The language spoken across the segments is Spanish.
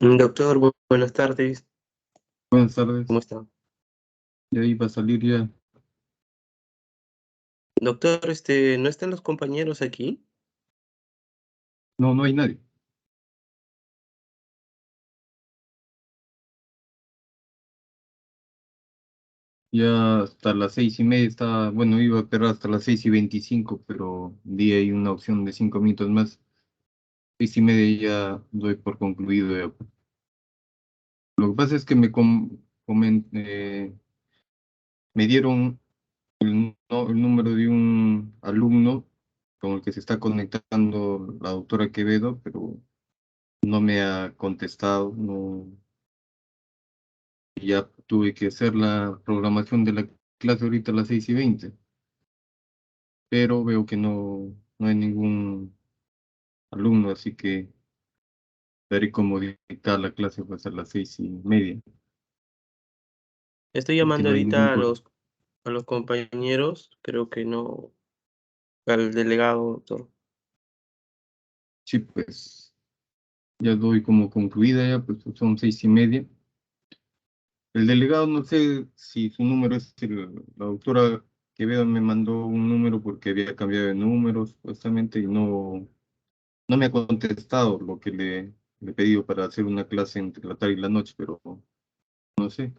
Doctor, buenas tardes. Buenas ¿Cómo tardes. está? Ya iba a salir ya. Doctor, ¿no están los compañeros aquí? No, no hay nadie. Ya hasta las 6:30 estaba, bueno, iba a esperar hasta las 6:25, pero di ahí una opción de 5 minutos más. 6:30 ya doy por concluido ya. Lo que pasa es que me dieron el número de un alumno con el que se está conectando la doctora Quevedo, pero no me ha contestado, no. Ya tuve que hacer la programación de la clase ahorita a las 6:20, pero veo que no hay ningún alumno, así que veré cómo dictar la clase pues a las 6:30, Estoy porque llamando no hay ningún ahorita a problema. los compañeros, creo que no, al delegado, doctor. Sí, pues ya doy como concluida ya, pues son 6:30. El delegado, no sé si su número es la doctora Quevedo me mandó un número porque había cambiado de número supuestamente y no me ha contestado lo que le he pedido para hacer una clase entre la tarde y la noche, pero no sé.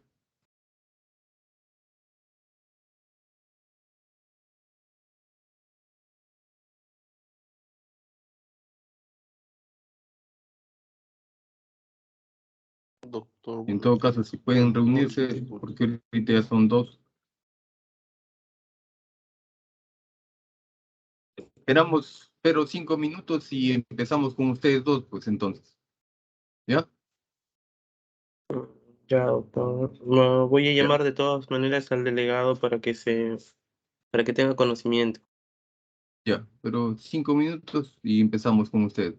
Doctor, En buenas todo caso, si pueden reunirse, porque ahorita ya son dos. Esperamos, pero 5 minutos y empezamos con ustedes dos, pues entonces. ¿Ya? ya, doctor. No, voy a Ya, llamar de todas maneras al delegado para que tenga conocimiento. ya. Pero 5 minutos y empezamos con ustedes.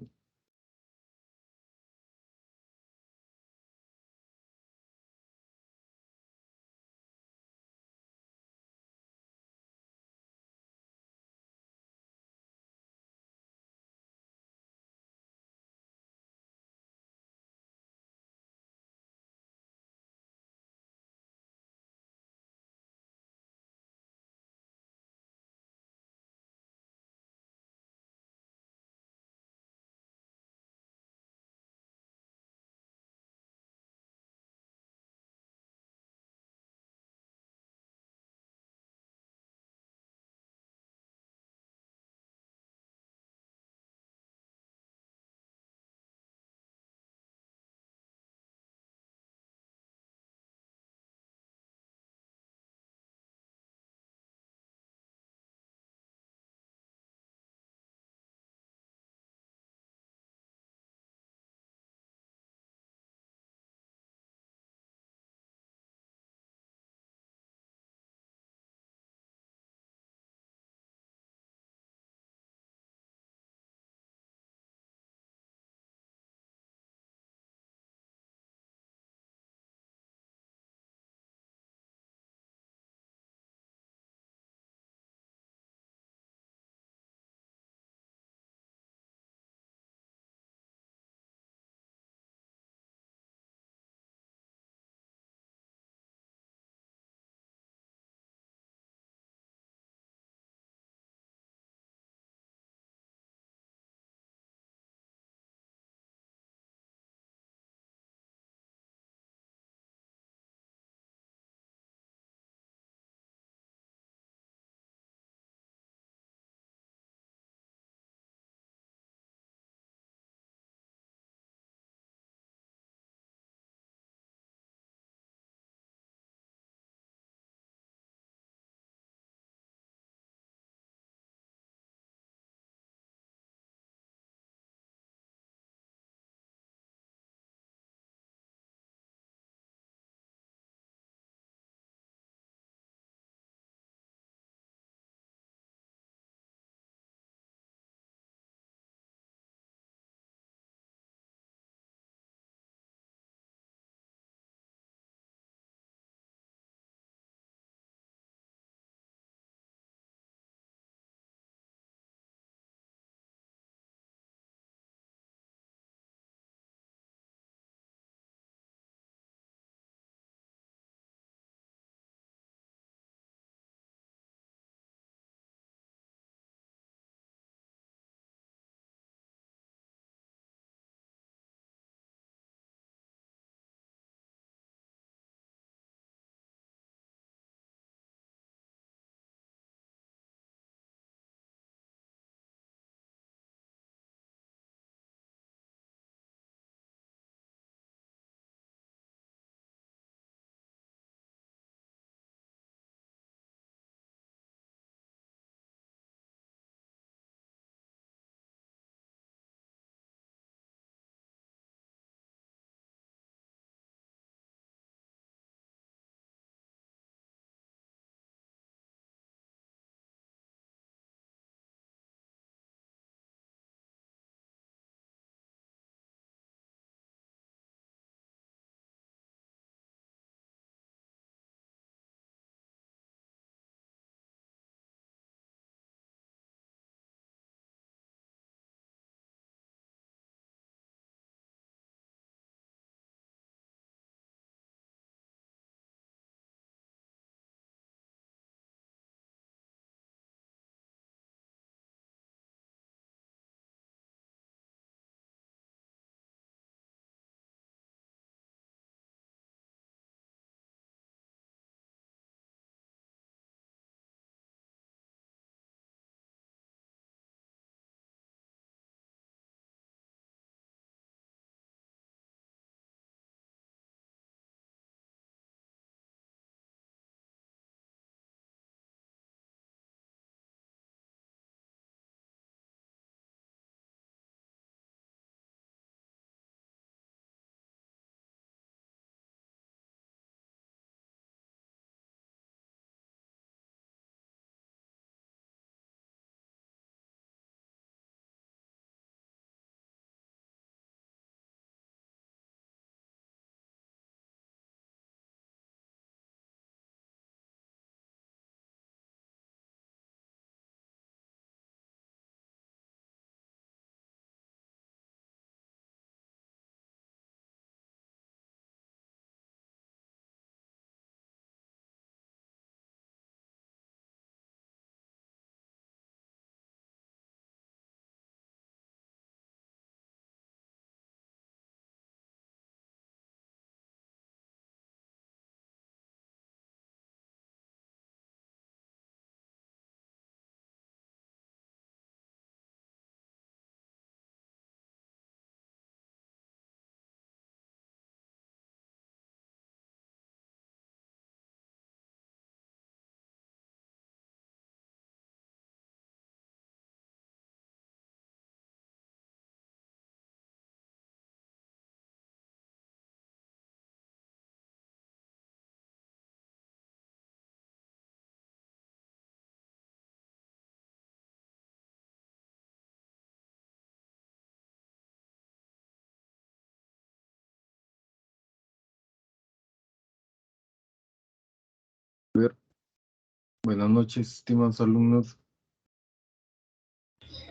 Buenas noches, estimados alumnos.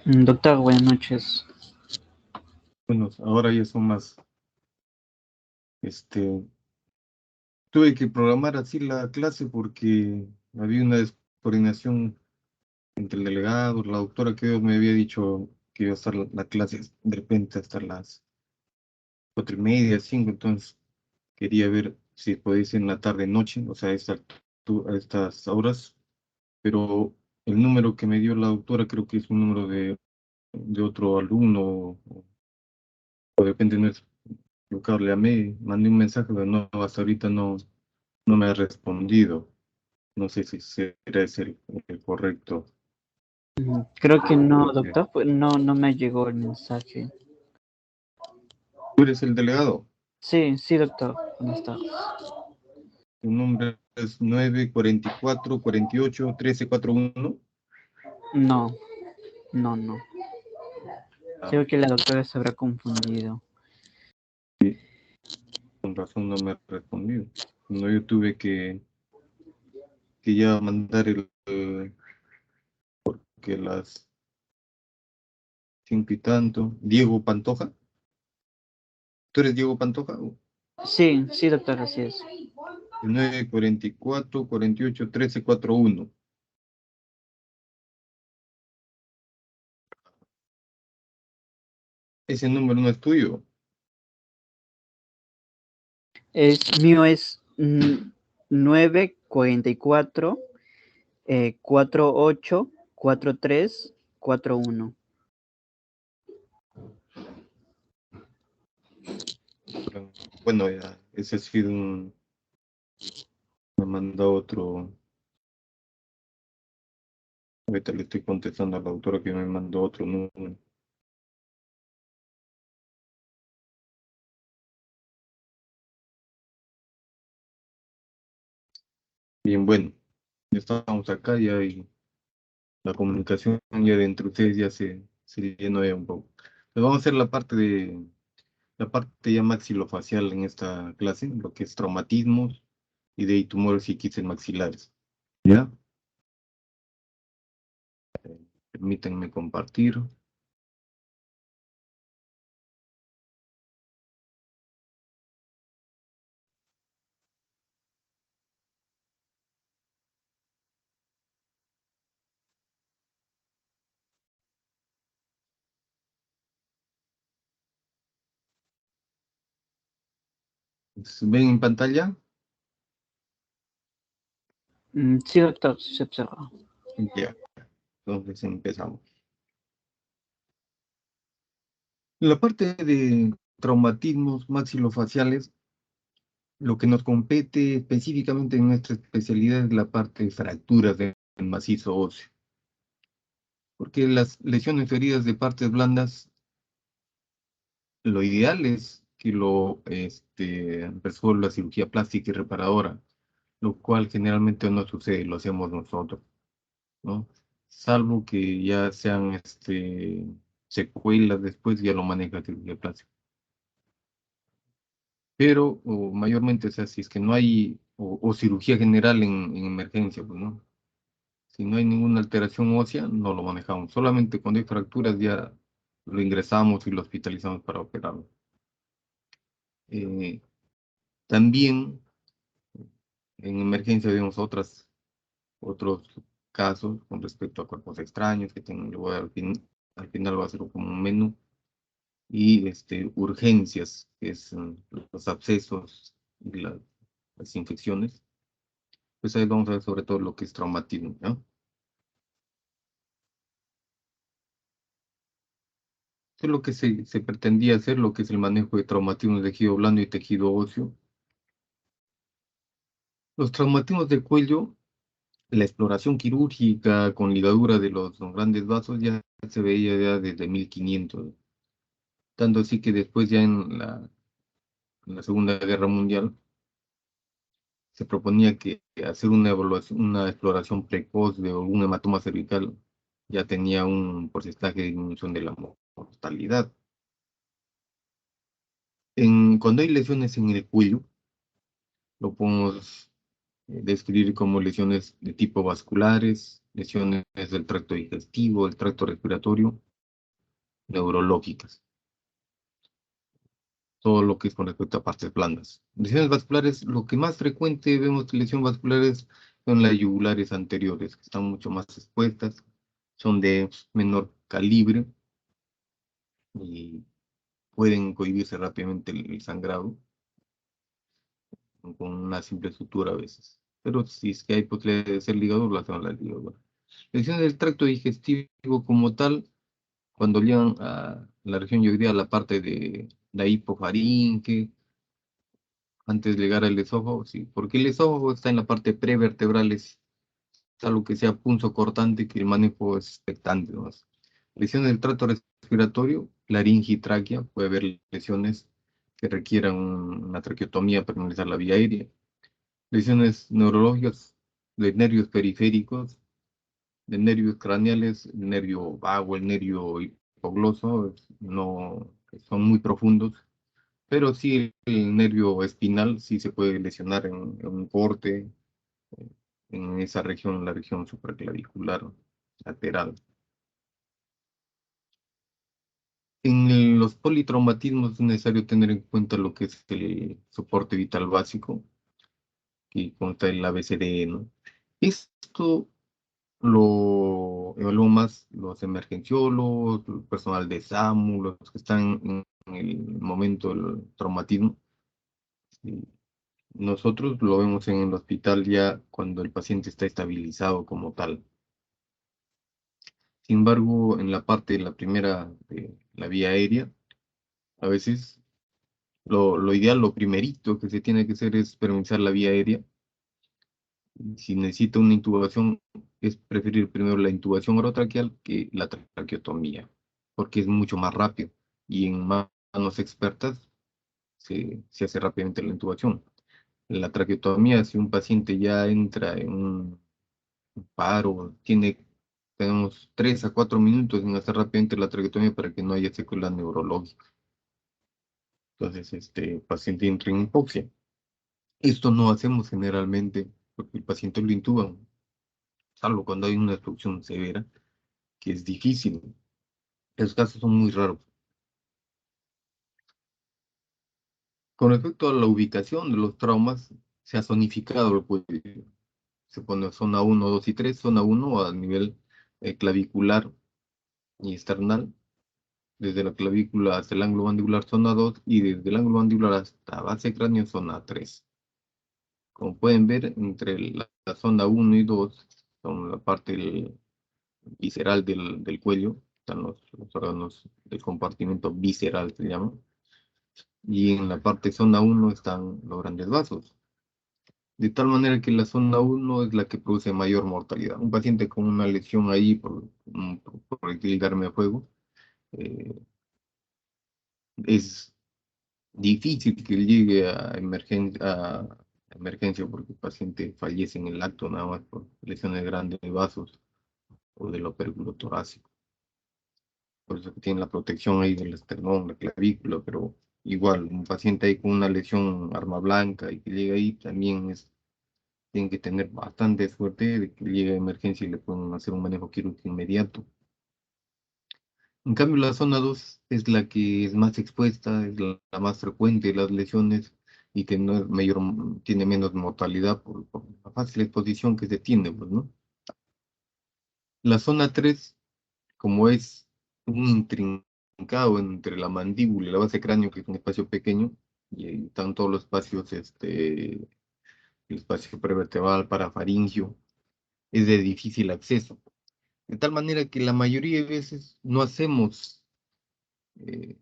Doctor, buenas noches. Bueno, ahora ya son más. Tuve que programar así la clase porque había una descoordinación entre el delegado, la doctora que me había dicho que iba a estar la clase de repente hasta las 4:30, 5, entonces quería ver si podéis en la tarde, noche, o sea, a estas horas, pero el número que me dio la doctora creo que es un número de otro alumno, o depende, no es equivocado, le llamé, mandé un mensaje, pero no, hasta ahorita no me ha respondido. No sé si será ese el correcto. Creo que no, Porque doctor, pues no me llegó el mensaje. tú eres el delegado. Sí, doctor, ¿cómo está? Tu nombre es 944-48-1341. No, no. Ah, Creo que la doctora se habrá confundido. con razón no me ha respondido. No, yo tuve que ya mandar que las 5 y tanto. Diego Pantoja. ¿Tú eres Diego Pantoja? Sí, doctor, así es. 944-48-1341. Ese número no es tuyo. Mío es 944 48 43 41. Bueno, ya, ese es un. Me mandó otro. Ahorita le estoy contestando a la autora que me mandó otro número. Bien, bueno, ya estamos acá ya y la comunicación ya de entre ustedes ya se llenó ya un poco. Pues vamos a hacer la parte ya maxilofacial en esta clase, lo que es traumatismos y de tumores y quistes maxilares. ¿Ya? Permítanme compartir. ¿Ven en pantalla? Sí, doctor, sí se observa. Ya, entonces empezamos. La parte de traumatismos maxilofaciales, lo que nos compete específicamente en nuestra especialidad es la parte de fracturas del macizo óseo, porque las lesiones heridas de partes blandas, lo ideal es que lo resuelva la cirugía plástica y reparadora, lo cual generalmente no sucede, lo hacemos nosotros, ¿no? Salvo que ya sean secuelas después, ya lo maneja cirugía plástica. Pero mayormente, o sea, si es que no hay, o cirugía general en emergencia, pues, ¿no? Si no hay ninguna alteración ósea, no lo manejamos. Solamente cuando hay fracturas ya lo ingresamos y lo hospitalizamos para operarlo. Eh, También en emergencia vemos otros casos con respecto a cuerpos extraños que tengo, al final va a ser como un menú. Y urgencias, que es los abscesos y las infecciones. Pues ahí vamos a ver sobre todo lo que es traumatismo, ¿no? Eso es lo que se pretendía hacer, lo que es el manejo de traumatismos de tejido blando y tejido óseo. Los traumatismos del cuello, la exploración quirúrgica con ligadura de los grandes vasos ya se veía ya desde 1500. Tanto así que después ya en la Segunda Guerra Mundial se proponía que hacer una exploración precoz de algún hematoma cervical ya tenía un porcentaje de disminución de la mortalidad. Cuando hay lesiones en el cuello, lo podemos describir como lesiones de tipo vasculares, lesiones del tracto digestivo, del tracto respiratorio, neurológicas, todo lo que es con respecto a partes blandas. Lesiones vasculares, lo que más frecuente vemos de lesiones vasculares son las yugulares anteriores, que están mucho más expuestas, son de menor calibre y pueden cohibirse rápidamente el sangrado con una simple sutura a veces. Pero si es que hay posibilidad de ser ligadura, lo hacemos la ligadura. Lesiones del tracto digestivo como tal, cuando llegan a la región, yo diría la parte de la hipofaringe, antes de llegar al esófago, sí, porque el esófago está en la parte prevertebral, es algo que sea punzocortante, que el manejo es expectante, ¿no? Lesiones del tracto respiratorio, laringe y tráquea, puede haber lesiones que requieran una traqueotomía para analizar la vía aérea. Lesiones neurológicas de nervios periféricos, de nervios craneales, el nervio vago, el nervio hipogloso, no son muy profundos, pero sí el nervio espinal sí se puede lesionar en un corte, en esa región, la región supraclavicular lateral. En los politraumatismos es necesario tener en cuenta lo que es el soporte vital básico, que consta el ABCD, ¿no? Esto lo evalúan más los emergenciólogos, el personal de SAMU, los que están en el momento del traumatismo. Y nosotros lo vemos en el hospital ya cuando el paciente está estabilizado como tal. Sin embargo, en la parte de la primera, de la vía aérea, a veces lo ideal, lo primerito que se tiene que hacer es permisar la vía aérea. Si necesita una intubación, es preferir primero la intubación orotraqueal que la traqueotomía, porque es mucho más rápido y en manos expertas se hace rápidamente la intubación. La traqueotomía, si un paciente ya entra en un paro, tenemos 3 a 4 minutos en hacer rápidamente la traqueotomía para que no haya secuelas neurológicas. Entonces, este paciente entra en hipoxia. Esto no hacemos generalmente porque el paciente lo intuban, salvo cuando hay una obstrucción severa, que es difícil. Esos casos son muy raros. Con respecto a la ubicación de los traumas, se ha zonificado el cuello. Se pone zona 1, 2 y 3. Zona 1 a nivel clavicular y esternal, desde la clavícula hasta el ángulo mandibular zona 2 y desde el ángulo mandibular hasta base cráneo zona 3. Como pueden ver, entre la zona 1 y 2 son la parte visceral del cuello, están los órganos del compartimento visceral, se llama, y en la parte zona 1 están los grandes vasos. De tal manera que la zona 1 es la que produce mayor mortalidad. Un paciente con una lesión ahí por un proyectil de arma de fuego, eh, es difícil que llegue a emergencia porque el paciente fallece en el acto nada más por lesiones de grandes vasos o del opérculo torácico. Por eso que tiene la protección ahí del esternón, la clavícula, pero igual, un paciente ahí con una lesión arma blanca y que llega ahí también tienen que tener bastante suerte de que llegue a emergencia y le puedan hacer un manejo quirúrgico inmediato. En cambio, la zona 2 es la que es más expuesta, es la más frecuente de las lesiones y que no es mayor, tiene menos mortalidad por la fácil exposición que se tiene, pues, ¿no? La zona 3, como es un intrincado entre la mandíbula y la base cráneo, que es un espacio pequeño, y ahí están todos los espacios, el espacio prevertebral, parafaringio, es de difícil acceso. De tal manera que la mayoría de veces no hacemos eh,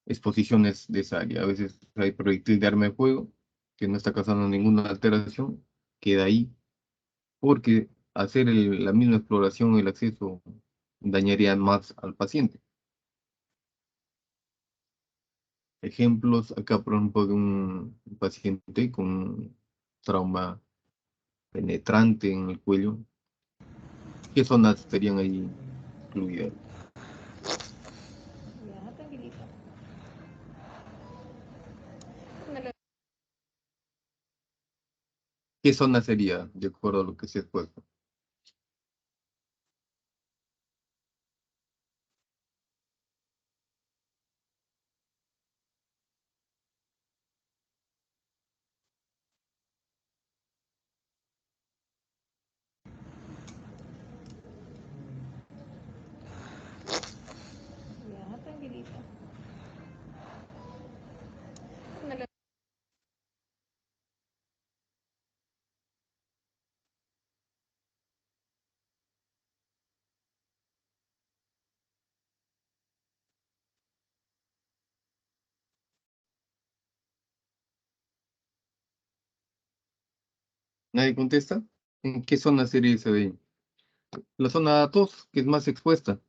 exposiciones de esa área. A veces hay proyectil de arma de fuego que no está causando ninguna alteración, queda ahí, porque hacer la misma exploración, el acceso, dañaría más al paciente. Ejemplos acá, por ejemplo, de un paciente con trauma penetrante en el cuello. ¿Qué zonas estarían ahí incluidas? ¿Qué zona sería, de acuerdo a lo que se ha expuesto? Ya, tranquilita. ¿Nadie contesta? ¿En qué zona sería esa de ahí? La zona 2, que es más expuesta.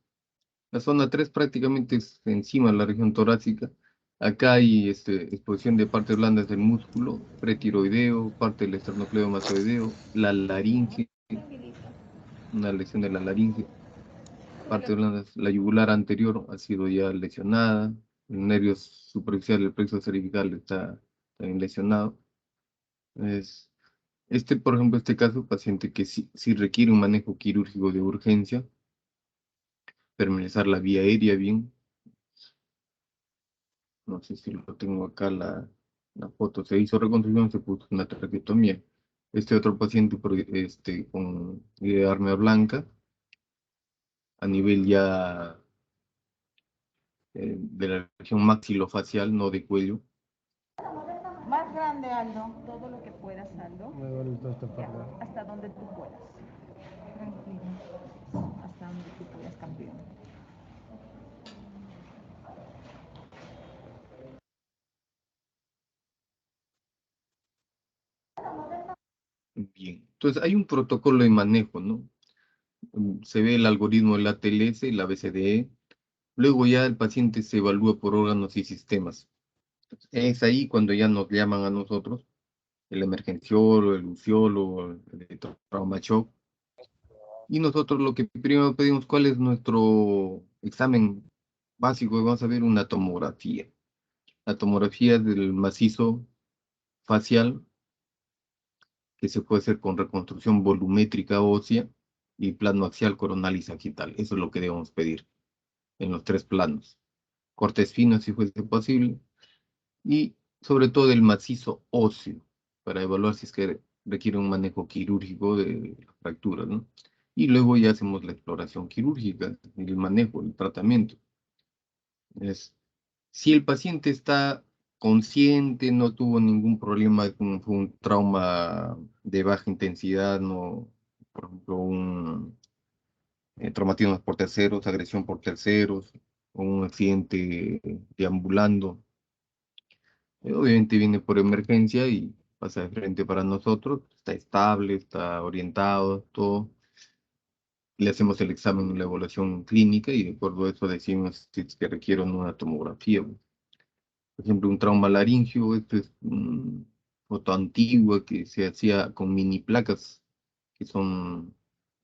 La zona 3 prácticamente es encima de la región torácica. Acá hay exposición de partes blandas del músculo, pretiroideo, parte del esternocleidomastoideo, la laringe, Tranquilita. una lesión de la laringe, parte blanda, la yugular anterior ha sido ya lesionada, el nervio superficial del plexo cervical está también lesionado. Es, por ejemplo, este caso, paciente que sí requiere un manejo quirúrgico de urgencia, permeabilizar la vía aérea bien. No sé si lo tengo acá la foto. Se hizo reconstrucción, se puso una traqueotomía. Este otro paciente con armea blanca, a nivel ya de la región maxilofacial, no de cuello. Más grande, Aldo. Todo lo que puedas, Aldo. Me duele toda esta Ya, parte. hasta donde tú puedas. Tranquilo. Hasta donde tú puedas, campeón. Bien. Entonces, hay un protocolo de manejo, ¿no? Se ve el algoritmo del ATLS, el ABCDE. Luego ya el paciente se evalúa por órganos y sistemas. Es ahí cuando ya nos llaman a nosotros, el emergenciólogo, el luciólogo, el trauma shock. Y nosotros lo que primero pedimos, ¿cuál es nuestro examen básico? Vamos a ver una tomografía. La tomografía del macizo facial, que se puede hacer con reconstrucción volumétrica ósea y plano axial, coronal y sagital. Eso es lo que debemos pedir en los tres planos. Cortes finos, si fuese posible, y sobre todo el macizo óseo, para evaluar si es que requiere un manejo quirúrgico de la fractura, ¿no? Y luego ya hacemos la exploración quirúrgica, el manejo, el tratamiento. Si el paciente está consciente, no tuvo ningún problema, fue un trauma de baja intensidad, no, por ejemplo, un traumatismo por terceros, agresión por terceros, o un accidente deambulando, obviamente viene por emergencia y pasa de frente para nosotros, está estable, está orientado, todo. Le hacemos el examen, la evaluación clínica y de acuerdo a eso decimos si es que requiere una tomografía. Por ejemplo, un trauma laringio, esto es una foto antigua que se hacía con mini placas, que son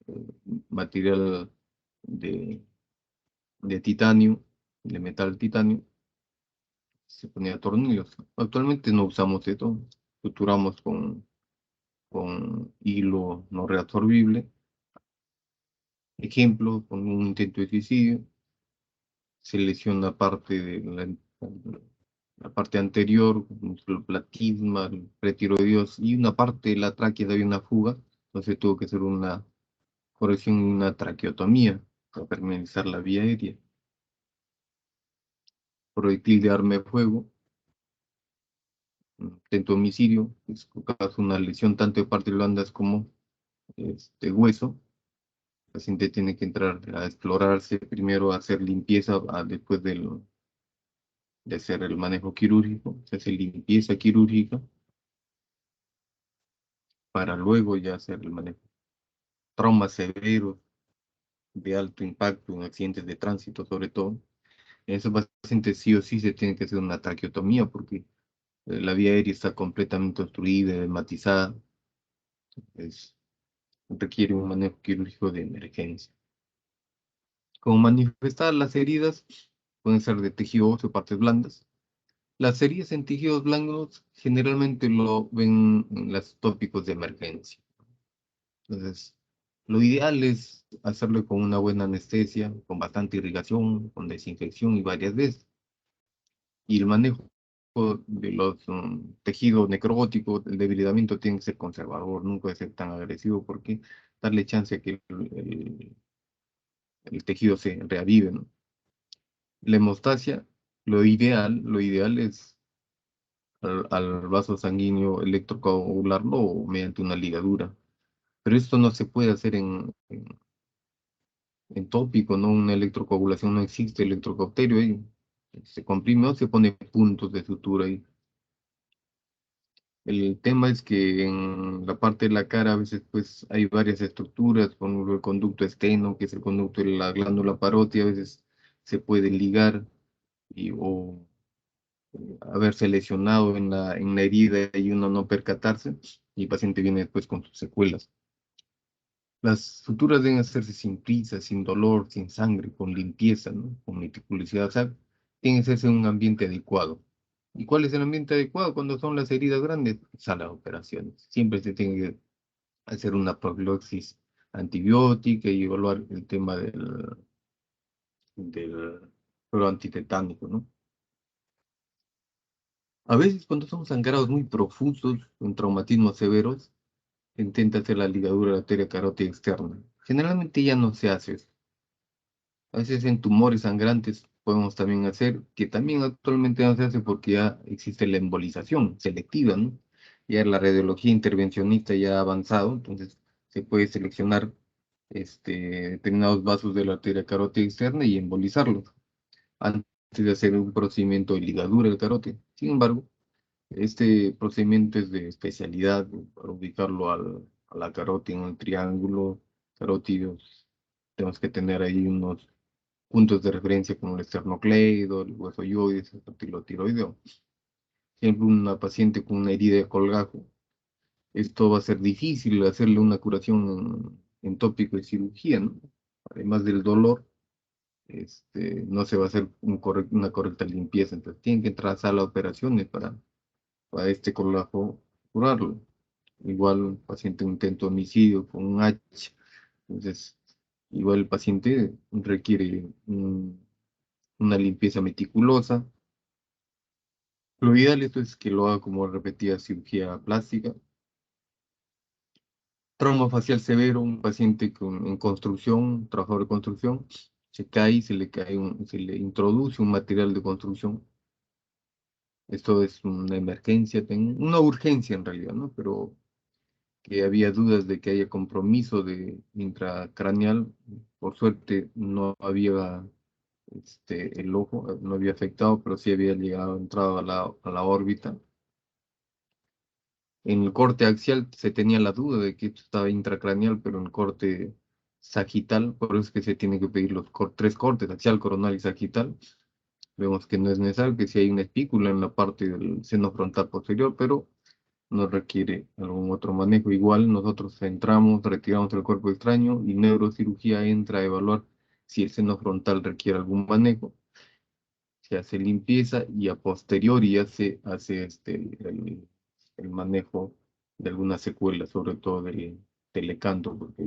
eh, material de, de titanio, de metal titanio, se ponía tornillos. Actualmente no usamos esto, suturamos con hilo no reabsorbible. Ejemplo, con un intento de suicidio, se lesiona parte de la parte anterior, el platisma, el pretiroideos y una parte de la tráquea había una fuga, entonces tuvo que hacer una corrección y una traqueotomía para permeabilizar la vía aérea. Proyectil de arma de fuego, intento de homicidio, es causa una lesión tanto de partes blandas como hueso. El paciente tiene que entrar a explorarse, primero a hacer limpieza después de hacer el manejo quirúrgico, se hace limpieza quirúrgica para luego ya hacer el manejo. Traumas severos de alto impacto en accidentes de tránsito, sobre todo. En esos pacientes sí o sí se tiene que hacer una traqueotomía porque la vía aérea está completamente obstruida, hematizada. Es, requiere un manejo quirúrgico de emergencia. Como manifestar las heridas, pueden ser de tejido óseo, partes blandas, Las heridas en tejidos blandos generalmente lo ven en los tópicos de emergencia. Entonces, lo ideal es hacerlo con una buena anestesia, con bastante irrigación, con desinfección y varias veces. Y el manejo de los tejidos necróticos, el debilitamiento tiene que ser conservador, nunca debe ser tan agresivo porque darle chance a que el tejido se reavive, ¿no? La hemostasia, lo ideal es al vaso sanguíneo electrocoagularlo mediante una ligadura. Pero esto no se puede hacer en tópico, ¿no? Una electrocoagulación no existe, electrocauterio ahí. Se comprime o se pone puntos de sutura ahí. El tema es que en la parte de la cara a veces pues hay varias estructuras, por ejemplo el conducto externo, que es el conducto de la glándula parótida, a veces se puede ligar o haberse lesionado en la herida y uno no percatarse, y el paciente viene después con sus secuelas. Las suturas deben hacerse sin prisa, sin dolor, sin sangre, con limpieza, ¿no? Con meticulosidad, o sea, tiene que hacerse en un ambiente adecuado. ¿Y cuál es el ambiente adecuado cuando son las heridas grandes? Sala de operaciones. Siempre se tiene que hacer una profilaxis antibiótica y evaluar el tema del suero antitetánico, ¿no? A veces cuando son sangrados muy profusos, con traumatismos severos, se intenta hacer la ligadura de la arteria carótida externa. Generalmente ya no se hace eso. A veces en tumores sangrantes podemos también hacer, que también actualmente no se hace porque ya existe la embolización selectiva, ¿no? Ya la radiología intervencionista ya ha avanzado, entonces se puede seleccionar determinados vasos de la arteria carótida externa y embolizarlos antes de hacer un procedimiento de ligadura del carótida. Sin embargo, este procedimiento es de especialidad para ubicarlo a la carótida en el triángulo carótido. Tenemos que tener ahí unos puntos de referencia como el esternocleido, el hueso yoides, el papilotiroideo. Siempre una paciente con una herida de colgajo, esto va a ser difícil hacerle una curación en tópico de cirugía, ¿no? Además del dolor, no se va a hacer una correcta limpieza, entonces tienen que entrar a sala de operaciones para este colgajo curarlo. Igual paciente intento homicidio con un H, entonces igual el paciente requiere una limpieza meticulosa. Lo ideal esto es que lo haga como repetida cirugía plástica. Trauma facial severo, un paciente en construcción, trabajador de construcción, se cae, se le introduce un material de construcción. Esto es una emergencia, una urgencia en realidad, ¿no? Pero que había dudas de que haya compromiso de intracraneal. Por suerte no había el ojo, no había afectado, pero sí había llegado, entrado a la órbita. En el corte axial se tenía la duda de que esto estaba intracraneal, pero en el corte sagital, por eso es que se tiene que pedir los tres cortes, axial, coronal y sagital. Vemos que no es necesario, que si hay una espícula en la parte del seno frontal posterior, pero no requiere algún otro manejo. Igual nosotros entramos, retiramos el cuerpo extraño y neurocirugía entra a evaluar si el seno frontal requiere algún manejo. Se hace limpieza y a posteriori ya se hace el manejo de algunas secuelas, sobre todo del telecanto, porque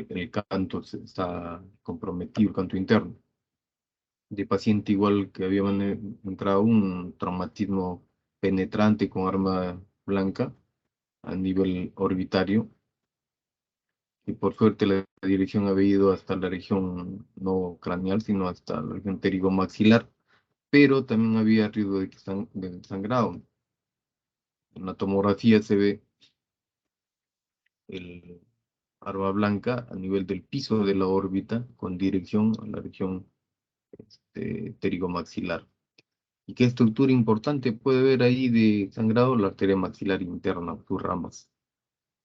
el canto está comprometido, el canto interno. De paciente igual que había entrado un traumatismo penetrante con arma blanca a nivel orbitario, y por suerte la dirección había ido hasta la región no craneal, sino hasta la región pterigomaxilar, pero también había riesgo de sangrado. En la tomografía se ve el arma blanca a nivel del piso de la órbita con dirección a la región pterigomaxilar. ¿Y qué estructura importante puede haber ahí de sangrado? La arteria maxilar interna, sus ramas.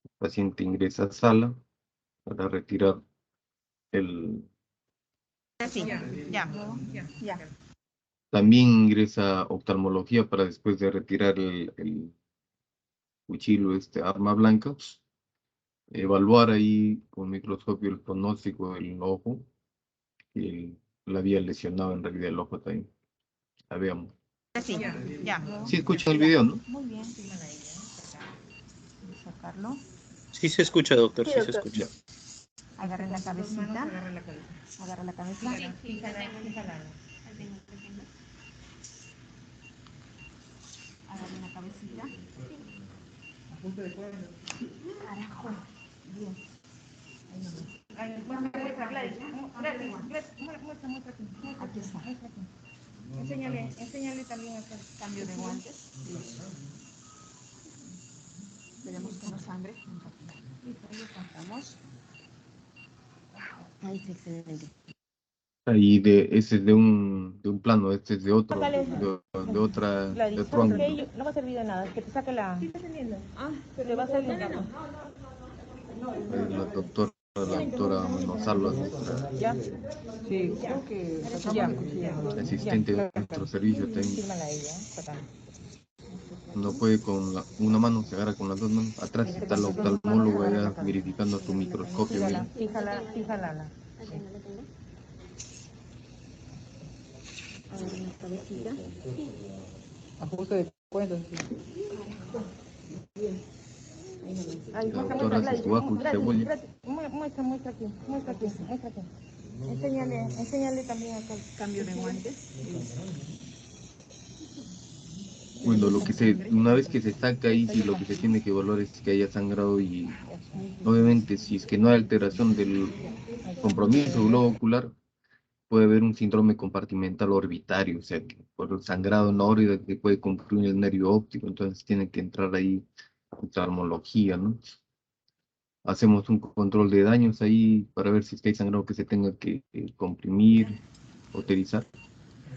El paciente ingresa a sala para retirar el... Sí, ya, ya. También ingresa a oftalmología para después de retirar el cuchillo, arma blanca, evaluar ahí con microscopio el pronóstico del ojo, y la había lesionado en realidad el ojo también. La veamos. Así, ya. Sí escuchan el video, ¿no? Muy bien. Sacarlo. Sí se escucha, doctor, sí se doctor. escucha. Agarre la cabecita. Agarra la cabeza. Agarre la cabecita. Carajo. Bien. Aquí está. Enséñale también acá. Cambio de guantes. Listo. Esperemos que no sangre. Listo, ahí lo sacamos. Ahí está excelente. Ahí ese es de un plano, este es de otro, de otro ángulo. No va a servir de nada, que te saque la... Sí, está saliendo. Te va a salir. Ahí la doctora Manosalva, nuestra ¿Ya? Sí, creo que... Ya. asistente de nuestro servicio técnico. Fírmala a ella, sacando. No puede con una mano, se agarra con las dos manos. Atrás está el oftalmólogo allá verificando su microscopio. Fíjala, Bien. fíjala. Agarre la cabecita. Ajuste de cuentas. La doctora hace su ajo y cebolla. Muestra aquí. Enséñale también acá. Cambio de guantes. Bueno, una vez que se saca ahí, sí, lo que se tiene que evaluar es que haya sangrado y obviamente si es que no hay alteración del compromiso del globo ocular, puede haber un síndrome compartimental orbitario, o sea, que por el sangrado en la órbita que puede concluir el nervio óptico, entonces tiene que entrar ahí oftalmología, ¿no? Hacemos un control de daños ahí para ver si es que hay sangrado que se tenga que comprimir, utilizar.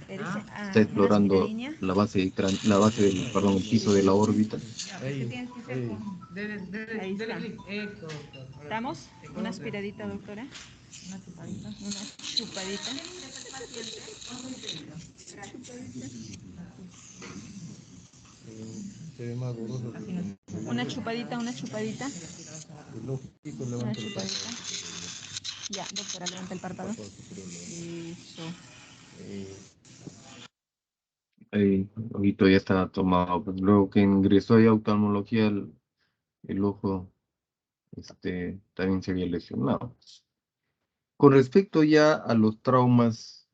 Está explorando el piso de la órbita. Ahí está. ¿Estamos? Una aspiradita, doctora. Una chupadita. Una chupadita. Una chupadita. Ya, doctora, levanta el párpado. Eso. El ojito ya está tomado. Pues luego que ingresó ahí a oftalmología, el ojo también se había lesionado. Con respecto ya a los traumas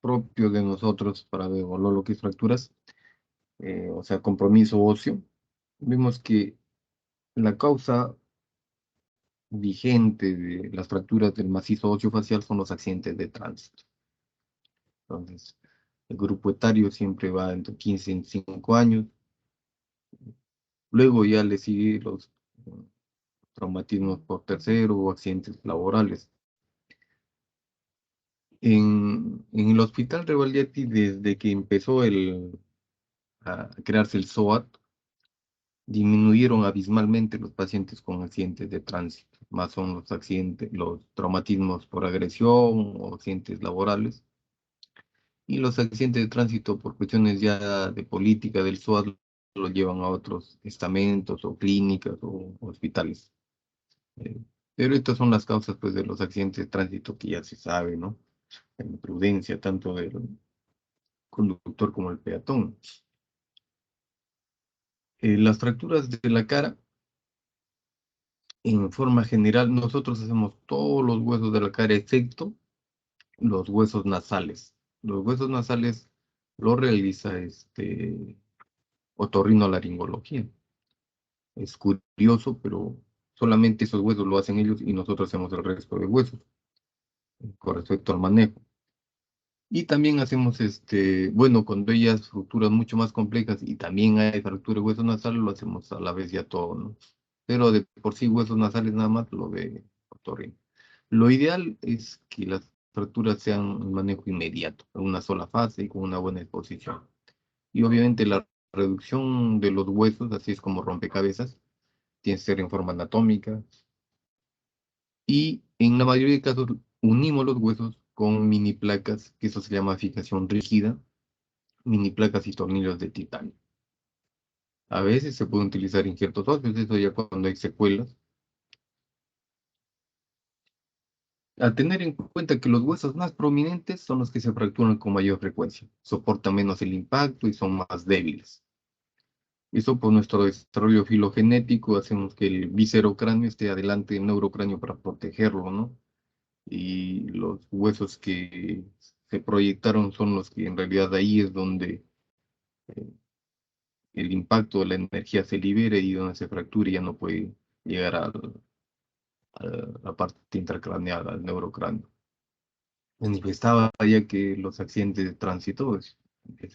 propios de nosotros para evaluar lo que es fracturas, o sea, compromiso óseo, vimos que la causa vigente de las fracturas del macizo óseo facial son los accidentes de tránsito. Entonces, el grupo etario siempre va entre 15 y 5 años. Luego ya le sigue los traumatismos por tercero o accidentes laborales. En el Hospital Revaldiati, desde que empezó a crearse el SOAT, disminuyeron abismalmente los pacientes con accidentes de tránsito, más son los traumatismos por agresión o accidentes laborales, y los accidentes de tránsito por cuestiones ya de política del SOAT lo llevan a otros estamentos o clínicas o hospitales. Pero estas son las causas pues, de los accidentes de tránsito que ya se sabe, ¿no? La imprudencia tanto del conductor como el peatón. Las fracturas de la cara, en forma general, nosotros hacemos todos los huesos de la cara excepto los huesos nasales. Los huesos nasales lo realiza otorrinolaringología. Es curioso, pero solamente esos huesos lo hacen ellos y nosotros hacemos el resto de huesos con respecto al manejo. Y también hacemos, bueno, cuando hay ya fracturas mucho más complejas y también hay fractura de huesos nasales, lo hacemos a la vez ya todo, ¿no? Pero de por sí huesos nasales nada más lo de otorrino. Lo ideal es que las fracturas sean un manejo inmediato, en una sola fase y con una buena exposición. Y obviamente la reducción de los huesos, así es como rompecabezas, tiene que ser en forma anatómica. Y en la mayoría de casos unimos los huesos con mini placas, que eso se llama fijación rígida, mini placas y tornillos de titanio. A veces se pueden utilizar injertos óseos, eso ya cuando hay secuelas. A tener en cuenta que los huesos más prominentes son los que se fracturan con mayor frecuencia, soportan menos el impacto y son más débiles. Eso por nuestro desarrollo filogenético hacemos que el viscerocráneo esté adelante del neurocráneo para protegerlo, ¿no? Y los huesos que se proyectaron son los que en realidad ahí es donde eh, el impacto de la energía se libera y donde se fractura y ya no puede llegar a la parte intracraneal, al neurocráneo. Manifestaba ya que los accidentes de tránsito, es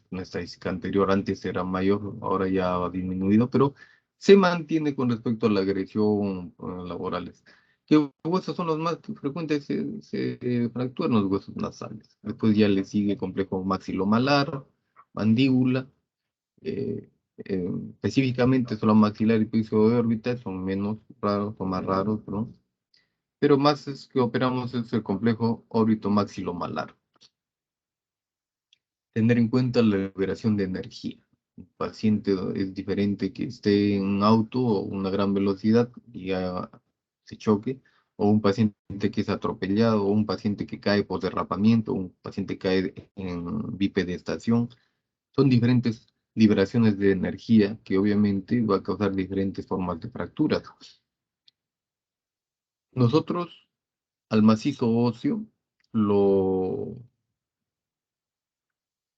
una estadística anterior, antes era mayor, ahora ya ha disminuido, pero se mantiene con respecto a la agresión laborales. ¿Qué huesos son los más frecuentes? Se fracturan los huesos nasales. Después ya le sigue complejo maxilomalar, mandíbula, eh, específicamente solo maxilar y piso de órbita son menos raros, son más raros, ¿no? Pero más es que operamos es el complejo órbito-maxilomalar. Tener en cuenta la liberación de energía. Un paciente es diferente que esté en un auto o una gran velocidad y ya se choque, o un paciente que es atropellado, o un paciente que cae por derrapamiento, o un paciente que cae en bipedestación. Son diferentes liberaciones de energía que obviamente va a causar diferentes formas de fracturas. Nosotros al macizo óseo lo,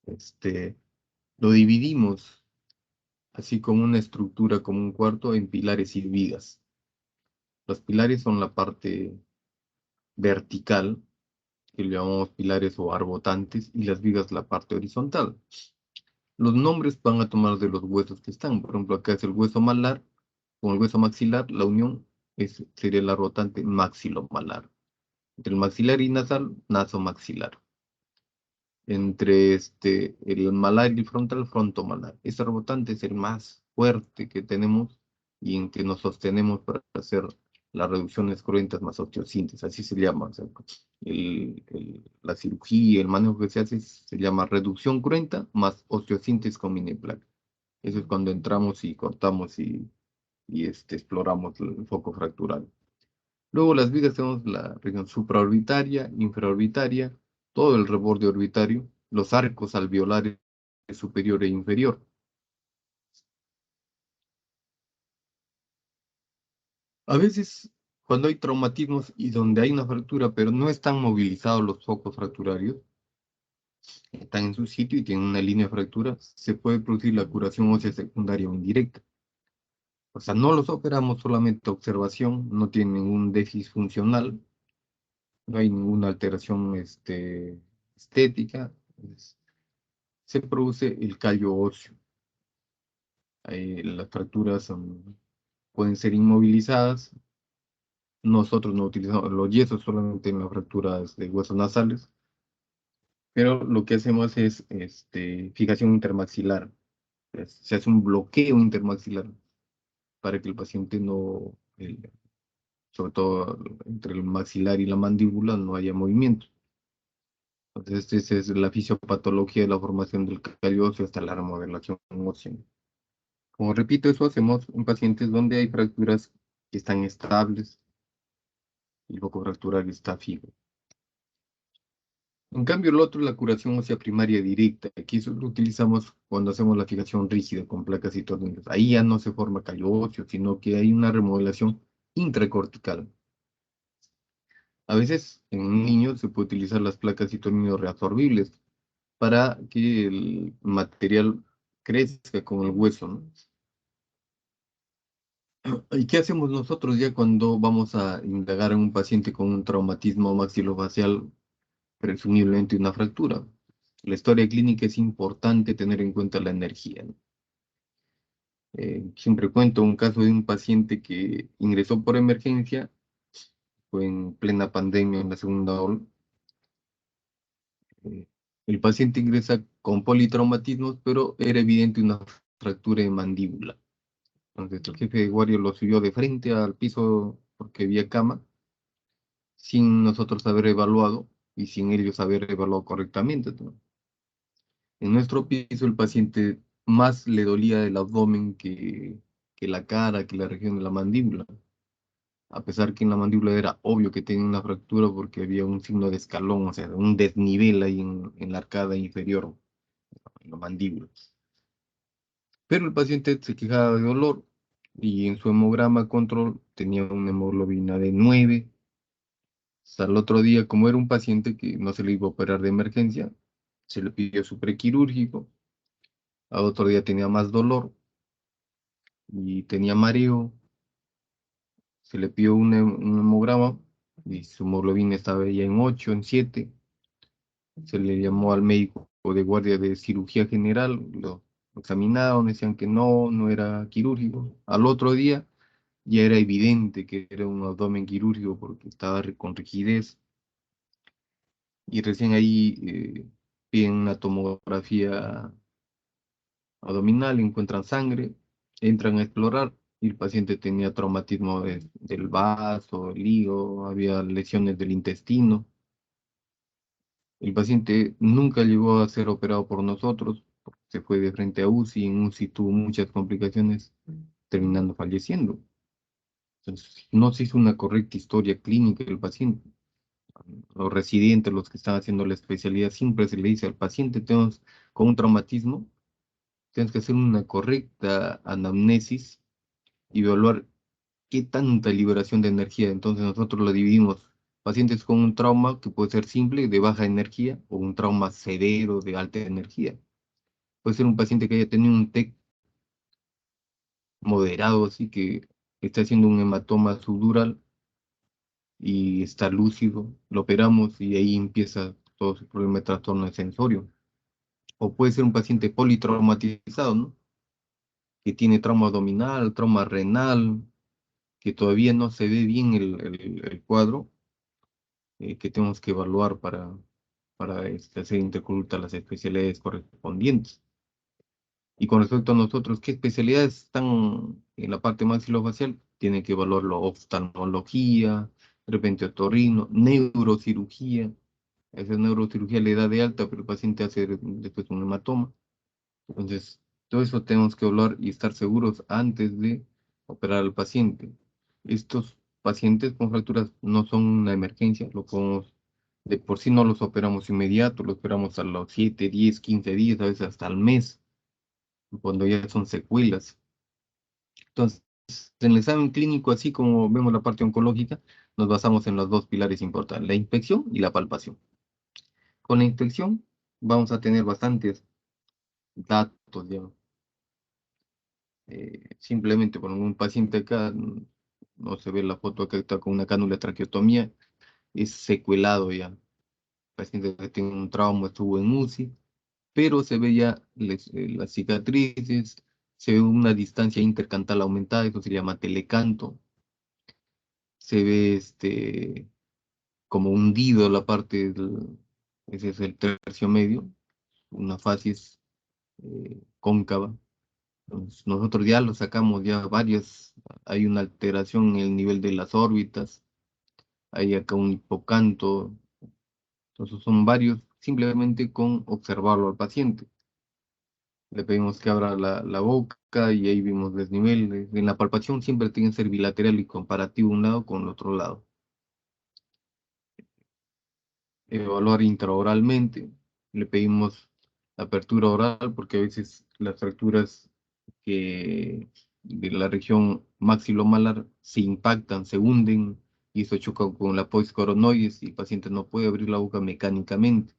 este, lo dividimos así como una estructura, como un cuarto, en pilares y vigas. Los pilares son la parte vertical, que le llamamos pilares o arbotantes, y las vigas la parte horizontal. Los nombres van a tomar de los huesos que están. Por ejemplo, acá es el hueso malar con el hueso maxilar, la unión sería el arbotante maxilomalar. Entre el maxilar y nasal, nasomaxilar. Entre el malar y el frontal, frontomalar. Este rebotante es el más fuerte que tenemos y en que nos sostenemos para hacer las reducciones cruentas más osteosíntesis, así se llama. O sea, la cirugía, el manejo que se hace se llama reducción cruenta más osteosíntesis con mini placa. Eso es cuando entramos y cortamos y exploramos el foco fractural. Luego las vigas tenemos la región supraorbitaria, infraorbitaria, todo el reborde orbitario, los arcos alveolares superior e inferior. A veces, cuando hay traumatismos y donde hay una fractura, pero no están movilizados los focos fracturarios, están en su sitio y tienen una línea de fractura, se puede producir la curación ósea secundaria o indirecta. O sea, no los operamos solamente observación, no tienen ningún déficit funcional, no hay ninguna alteración estética. Se produce el callo óseo. Las fracturas pueden ser inmovilizadas. Nosotros no utilizamos los yesos solamente en las fracturas de huesos nasales, pero lo que hacemos es fijación intermaxilar. Se hace un bloqueo intermaxilar para que el paciente no, sobre todo entre el maxilar y la mandíbula, no haya movimiento. Entonces, esa es la fisiopatología de la formación del callo óseo hasta la remodelación ósea. Como repito, eso hacemos en pacientes donde hay fracturas que están estables y el foco fractural está fijo. En cambio, el otro es la curación ósea primaria directa. Aquí eso lo utilizamos cuando hacemos la fijación rígida con placas y tornillos. Ahí ya no se forma callo óseo, sino que hay una remodelación intracortical. A veces en un niño se puede utilizar las placas y tornillos reabsorbibles para que el material crezca con el hueso, ¿no? ¿Y qué hacemos nosotros ya cuando vamos a indagar en un paciente con un traumatismo maxilofacial, presumiblemente una fractura? La historia clínica es importante tener en cuenta la energía, ¿no? Siempre cuento un caso de un paciente que ingresó por emergencia, fue en plena pandemia, en la segunda ola. Eh, el paciente ingresa con politraumatismos, pero era evidente una fractura de mandíbula. Entonces el jefe de guardia lo subió de frente al piso porque había cama, sin nosotros haber evaluado y sin ellos haber evaluado correctamente, ¿no? En nuestro piso el paciente más le dolía el abdomen que la cara, que la región de la mandíbula. a pesar que en la mandíbula era obvio que tenía una fractura porque había un signo de escalón, o sea, un desnivel ahí en la arcada inferior, en la mandíbula. Pero el paciente se quejaba de dolor y en su hemograma control tenía una hemoglobina de 9. Hasta el otro día, como era un paciente que no se le iba a operar de emergencia, se le pidió su prequirúrgico. Al otro día tenía más dolor y tenía mareo. Se le pidió un hemograma y su hemoglobina estaba ya en 8, en 7. Se le llamó al médico de guardia de cirugía general, lo examinaron, decían que no era quirúrgico. Al otro día ya era evidente que era un abdomen quirúrgico porque estaba con rigidez. Y recién ahí piden una tomografía abdominal, encuentran sangre, entran a explorar y el paciente tenía traumatismo del vaso, el hígado, había lesiones del intestino. El paciente nunca llegó a ser operado por nosotros, porque se fue de frente a UCI, en UCI tuvo muchas complicaciones, terminando falleciendo. Entonces, no se hizo una correcta historia clínica del paciente. Los residentes, los que están haciendo la especialidad, siempre se le dice al paciente, tenemos con un traumatismo, tienes que hacer una correcta anamnesis y evaluar qué tanta liberación de energía. Entonces nosotros lo dividimos. Pacientes con un trauma que puede ser simple, de baja energía, o un trauma severo de alta energía. Puede ser un paciente que haya tenido un TEC moderado, así que está haciendo un hematoma subdural y está lúcido, lo operamos y ahí empieza todo su problema de trastorno de sensorio. O puede ser un paciente politraumatizado, ¿no? Que tiene trauma abdominal, trauma renal, que todavía no se ve bien el cuadro, que tenemos que evaluar para hacer interconsulta las especialidades correspondientes. Y con respecto a nosotros, ¿qué especialidades están en la parte maxilofacial? Tienen que evaluarlo oftalmología, de repente otorrino, neurocirugía. Esa neurocirugía le da de alta, pero el paciente hace después un hematoma. Entonces, todo eso tenemos que hablar y estar seguros antes de operar al paciente. Estos pacientes con fracturas no son una emergencia, lo podemos, de por sí no los operamos inmediato, los operamos a los 7, 10, 15 días, a veces hasta al mes, cuando ya son secuelas. Entonces, en el examen clínico, así como vemos la parte oncológica, nos basamos en los dos pilares importantes, la inspección y la palpación. Con la inspección vamos a tener bastantes datos ya. Simplemente con un paciente acá, no se ve la foto acá, está con una cánula de traqueotomía, es secuelado ya. Paciente que tiene un trauma, estuvo en UCI, pero se ve ya las cicatrices, se ve una distancia intercantal aumentada, eso se llama telecanto. Se ve como hundido la parte ese es el tercio medio, una facies cóncava. Entonces, nosotros ya lo sacamos, ya varias, hay una alteración en el nivel de las órbitas, hay acá un hipocanto, entonces son varios, simplemente con observarlo al paciente. Le pedimos que abra la boca y ahí vimos desniveles. En la palpación siempre tiene que ser bilateral y comparativo un lado con el otro lado. Evaluar intraoralmente, le pedimos apertura oral porque a veces las fracturas de la región maxilomalar se impactan, se hunden y eso choca con la polis coronoides y el paciente no puede abrir la boca mecánicamente.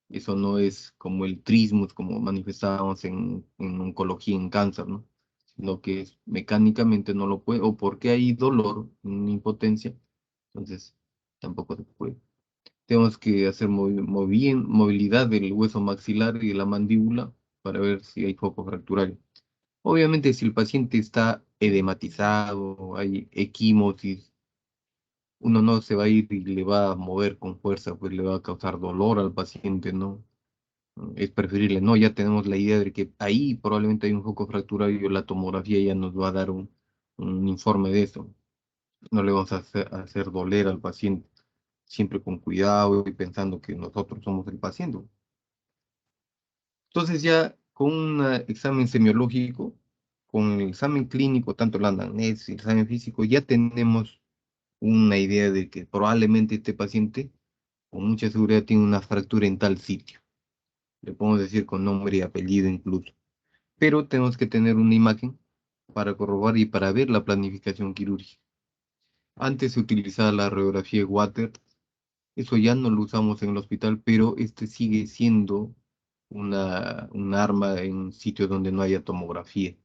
Eso no es como el trismus, como manifestábamos en oncología, en cáncer, ¿no? Sino que mecánicamente no lo puede, o porque hay dolor, impotencia, entonces tampoco se puede. Tenemos que hacer movilidad del hueso maxilar y de la mandíbula para ver si hay foco fracturario. Obviamente, si el paciente está edematizado, hay equimosis, uno no se va a ir y le va a mover con fuerza, pues le va a causar dolor al paciente, ¿no? Es preferible, no, ya tenemos la idea de que ahí probablemente hay un foco fracturario, la tomografía ya nos va a dar un informe de eso. No le vamos a hacer doler al paciente, siempre con cuidado y pensando que nosotros somos el paciente. Entonces ya con un examen semiológico, con el examen clínico, tanto la anamnesis, el examen físico, ya tenemos una idea de que probablemente este paciente con mucha seguridad tiene una fractura en tal sitio. Le podemos decir con nombre y apellido incluso. Pero tenemos que tener una imagen para corroborar y para ver la planificación quirúrgica. Antes se utilizaba la radiografía Water, eso ya no lo usamos en el hospital, pero este sigue siendo un arma en sitios donde no haya tomografía.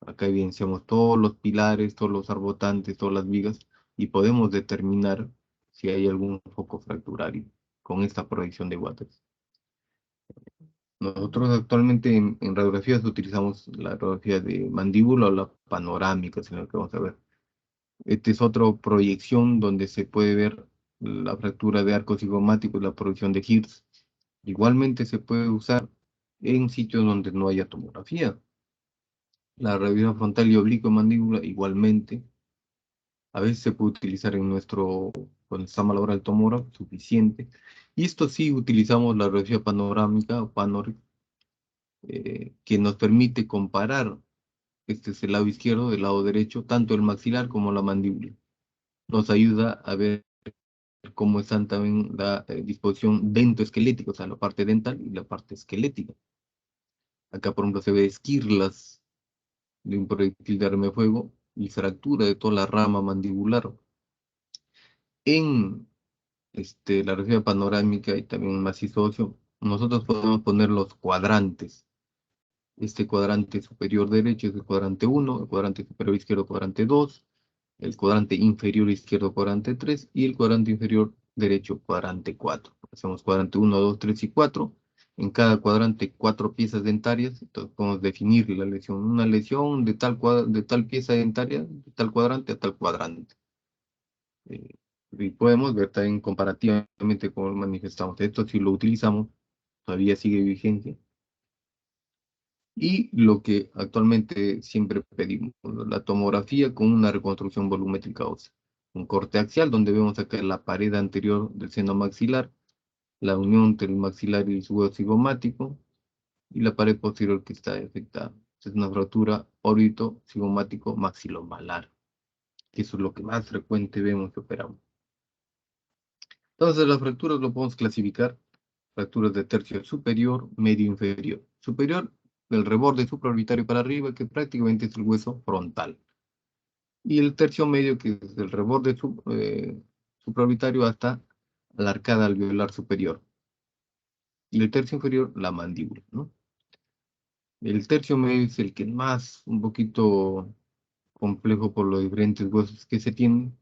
Acá evidenciamos todos los pilares, todos los arbotantes, todas las vigas, y podemos determinar si hay algún foco fracturario con esta proyección de Waters. Nosotros actualmente en radiografías utilizamos la radiografía de mandíbula o la panorámica, es lo que vamos a ver. Esta es otra proyección donde se puede ver la fractura de arco cigomático y la proyección de Hirsch. Igualmente se puede usar en sitios donde no haya tomografía. La radiografía frontal y oblicuo de mandíbula igualmente. A veces se puede utilizar en cuando está mal ahora el tomógrafo, suficiente. Y esto sí utilizamos la radiografía panorámica o Panor, que nos permite comparar, este es el lado izquierdo, del lado derecho, tanto el maxilar como la mandíbula. Nos ayuda a ver cómo están también la disposición dentoesquelética, o sea, la parte dental y la parte esquelética. Acá, por ejemplo, se ve esquirlas de un proyectil de arma de fuego y fractura de toda la rama mandibular. En la radiografía panorámica y también macizo óseo, nosotros podemos poner los cuadrantes. Este cuadrante superior derecho es el cuadrante 1, el cuadrante superior izquierdo cuadrante 2, el cuadrante inferior izquierdo cuadrante 3 y el cuadrante inferior derecho cuadrante 4. Hacemos cuadrante 1, 2, 3 y 4. En cada cuadrante 4 piezas dentarias, entonces podemos definir la lesión. Una lesión de tal pieza dentaria, de tal cuadrante a tal cuadrante. Y podemos ver también comparativamente cómo manifestamos. Esto si lo utilizamos, todavía sigue vigencia. Y lo que actualmente siempre pedimos, la tomografía con una reconstrucción volumétrica ósea. Un corte axial donde vemos acá la pared anterior del seno maxilar, la unión entre el maxilar y el suelo cigomático, y la pared posterior que está afectada. Es una fractura órbito cigomático maxilomalar. Eso es lo que más frecuente vemos que operamos. Entonces las fracturas lo podemos clasificar. Fracturas de tercio superior, medio inferior. Superior, del reborde supraorbitario para arriba, que prácticamente es el hueso frontal. Y el tercio medio, que es del reborde supraorbitario hasta la arcada alveolar superior. Y el tercio inferior, la mandíbula, ¿no? El tercio medio es el que más, un poquito complejo por los diferentes huesos que se tienen.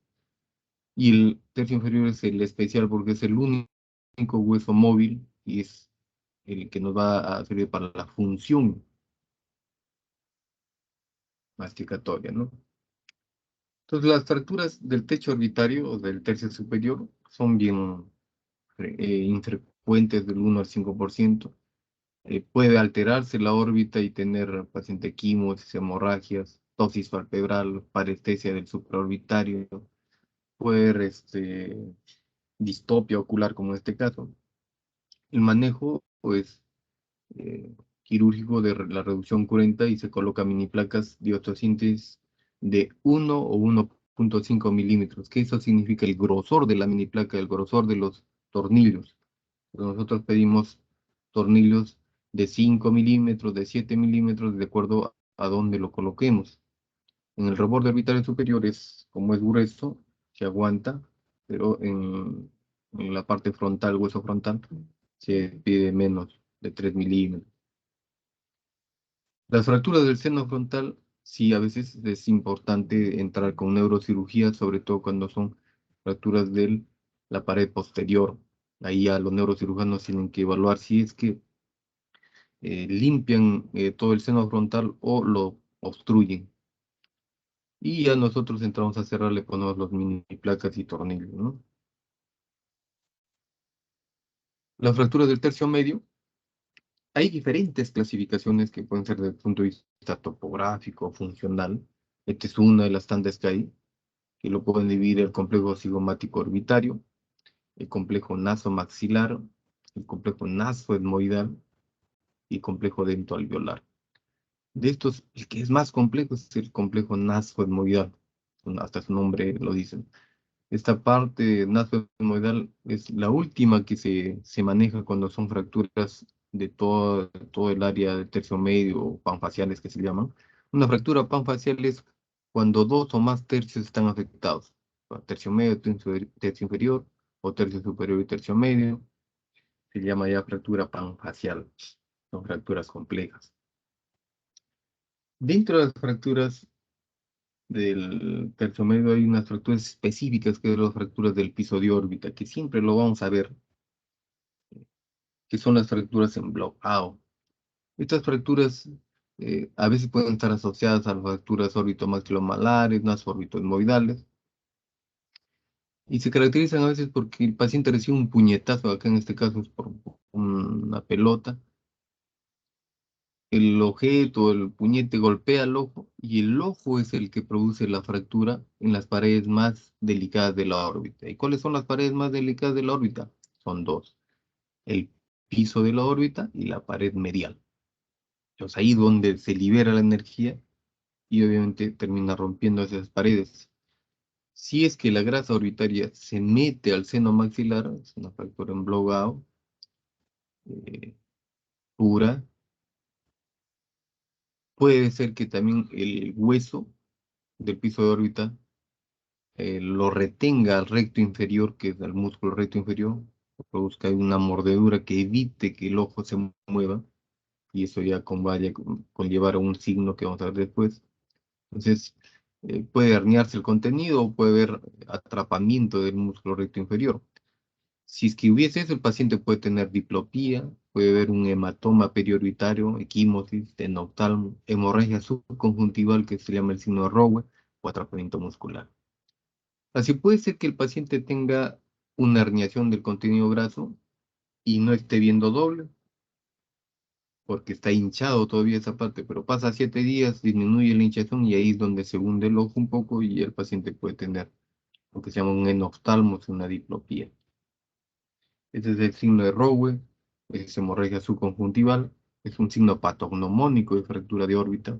Y el tercio inferior es el especial porque es el único hueso móvil y es el que nos va a servir para la función masticatoria, ¿no? Entonces, las fracturas del techo orbitario o del tercio superior son bien infrecuentes, del 1 al 5%. Puede alterarse la órbita y tener paciente quimos, hemorragias, tosis palpebral, parestesia del supraorbitario, puede haber distopia ocular, como en este caso. El manejo, pues, quirúrgico de la reducción cruenta y se coloca mini placas de osteosíntesis de 1 o 1.5 milímetros, que eso significa el grosor de la mini placa, el grosor de los tornillos. Nosotros pedimos tornillos de 5 milímetros, de 7 milímetros, de acuerdo a dónde lo coloquemos. En el reborde orbital superior, como es grueso, se aguanta, pero en la parte frontal, hueso frontal, se pide menos de 3 milímetros. Las fracturas del seno frontal, sí, a veces es importante entrar con neurocirugía, sobre todo cuando son fracturas de la pared posterior. Ahí ya los neurocirujanos tienen que evaluar si es que limpian todo el seno frontal o lo obstruyen. Y ya nosotros entramos a cerrar, le ponemos los mini placas y tornillos, ¿no? Las fracturas del tercio medio, hay diferentes clasificaciones que pueden ser desde el punto de vista topográfico o funcional. Esta es una de las tantas que hay, que lo pueden dividir el complejo cigomático orbitario, el complejo nasomaxilar, el complejo nasoetmoidal y el complejo dentoalveolar. De estos, el que es más complejo es el complejo nasoetmoidal. hasta su nombre lo dice. Esta parte nasogenoidal es la última que se maneja cuando son fracturas de todo el área del tercio medio o panfaciales que se llaman. Una fractura panfacial es cuando dos o más tercios están afectados. Tercio medio, tercio inferior o tercio superior y tercio medio. Se llama ya fractura panfacial. Son fracturas complejas. Dentro de las fracturas del tercio medio hay unas fracturas específicas que son las fracturas del piso de órbita, que siempre lo vamos a ver, que son las fracturas en bloqueo. Estas fracturas a veces pueden estar asociadas a las fracturas órbito-maxilomalares, unas órbito-inmovidales, y se caracterizan a veces porque el paciente recibe un puñetazo, acá en este caso es por una pelota, el objeto, el puñete golpea el ojo y el ojo es el que produce la fractura en las paredes más delicadas de la órbita. ¿Y cuáles son las paredes más delicadas de la órbita? Son dos, el piso de la órbita y la pared medial. Entonces ahí donde se libera la energía y obviamente termina rompiendo esas paredes. Si es que la grasa orbitaria se mete al seno maxilar, es una fractura en blowout pura, puede ser que también el hueso del piso de órbita lo retenga al recto inferior, que es el músculo recto inferior, produzca una mordedura que evite que el ojo se mueva, y eso ya vaya a conllevar a un signo que vamos a ver después. Entonces, puede herniarse el contenido o puede haber atrapamiento del músculo recto inferior. Si es que hubiese eso, el paciente puede tener diplopía, puede haber un hematoma periorbitario, equimosis, tenoftalmo, hemorragia subconjuntival, que se llama el signo de Rowe, o atrapamiento muscular. Así puede ser que el paciente tenga una herniación del contenido graso y no esté viendo doble, porque está hinchado todavía esa parte, pero pasa 7 días, disminuye la hinchazón y ahí es donde se hunde el ojo un poco y el paciente puede tener lo que se llama un enoftalmos, una diplopía. Este es el signo de Rowe, es hemorragia subconjuntival, es un signo patognomónico de fractura de órbita.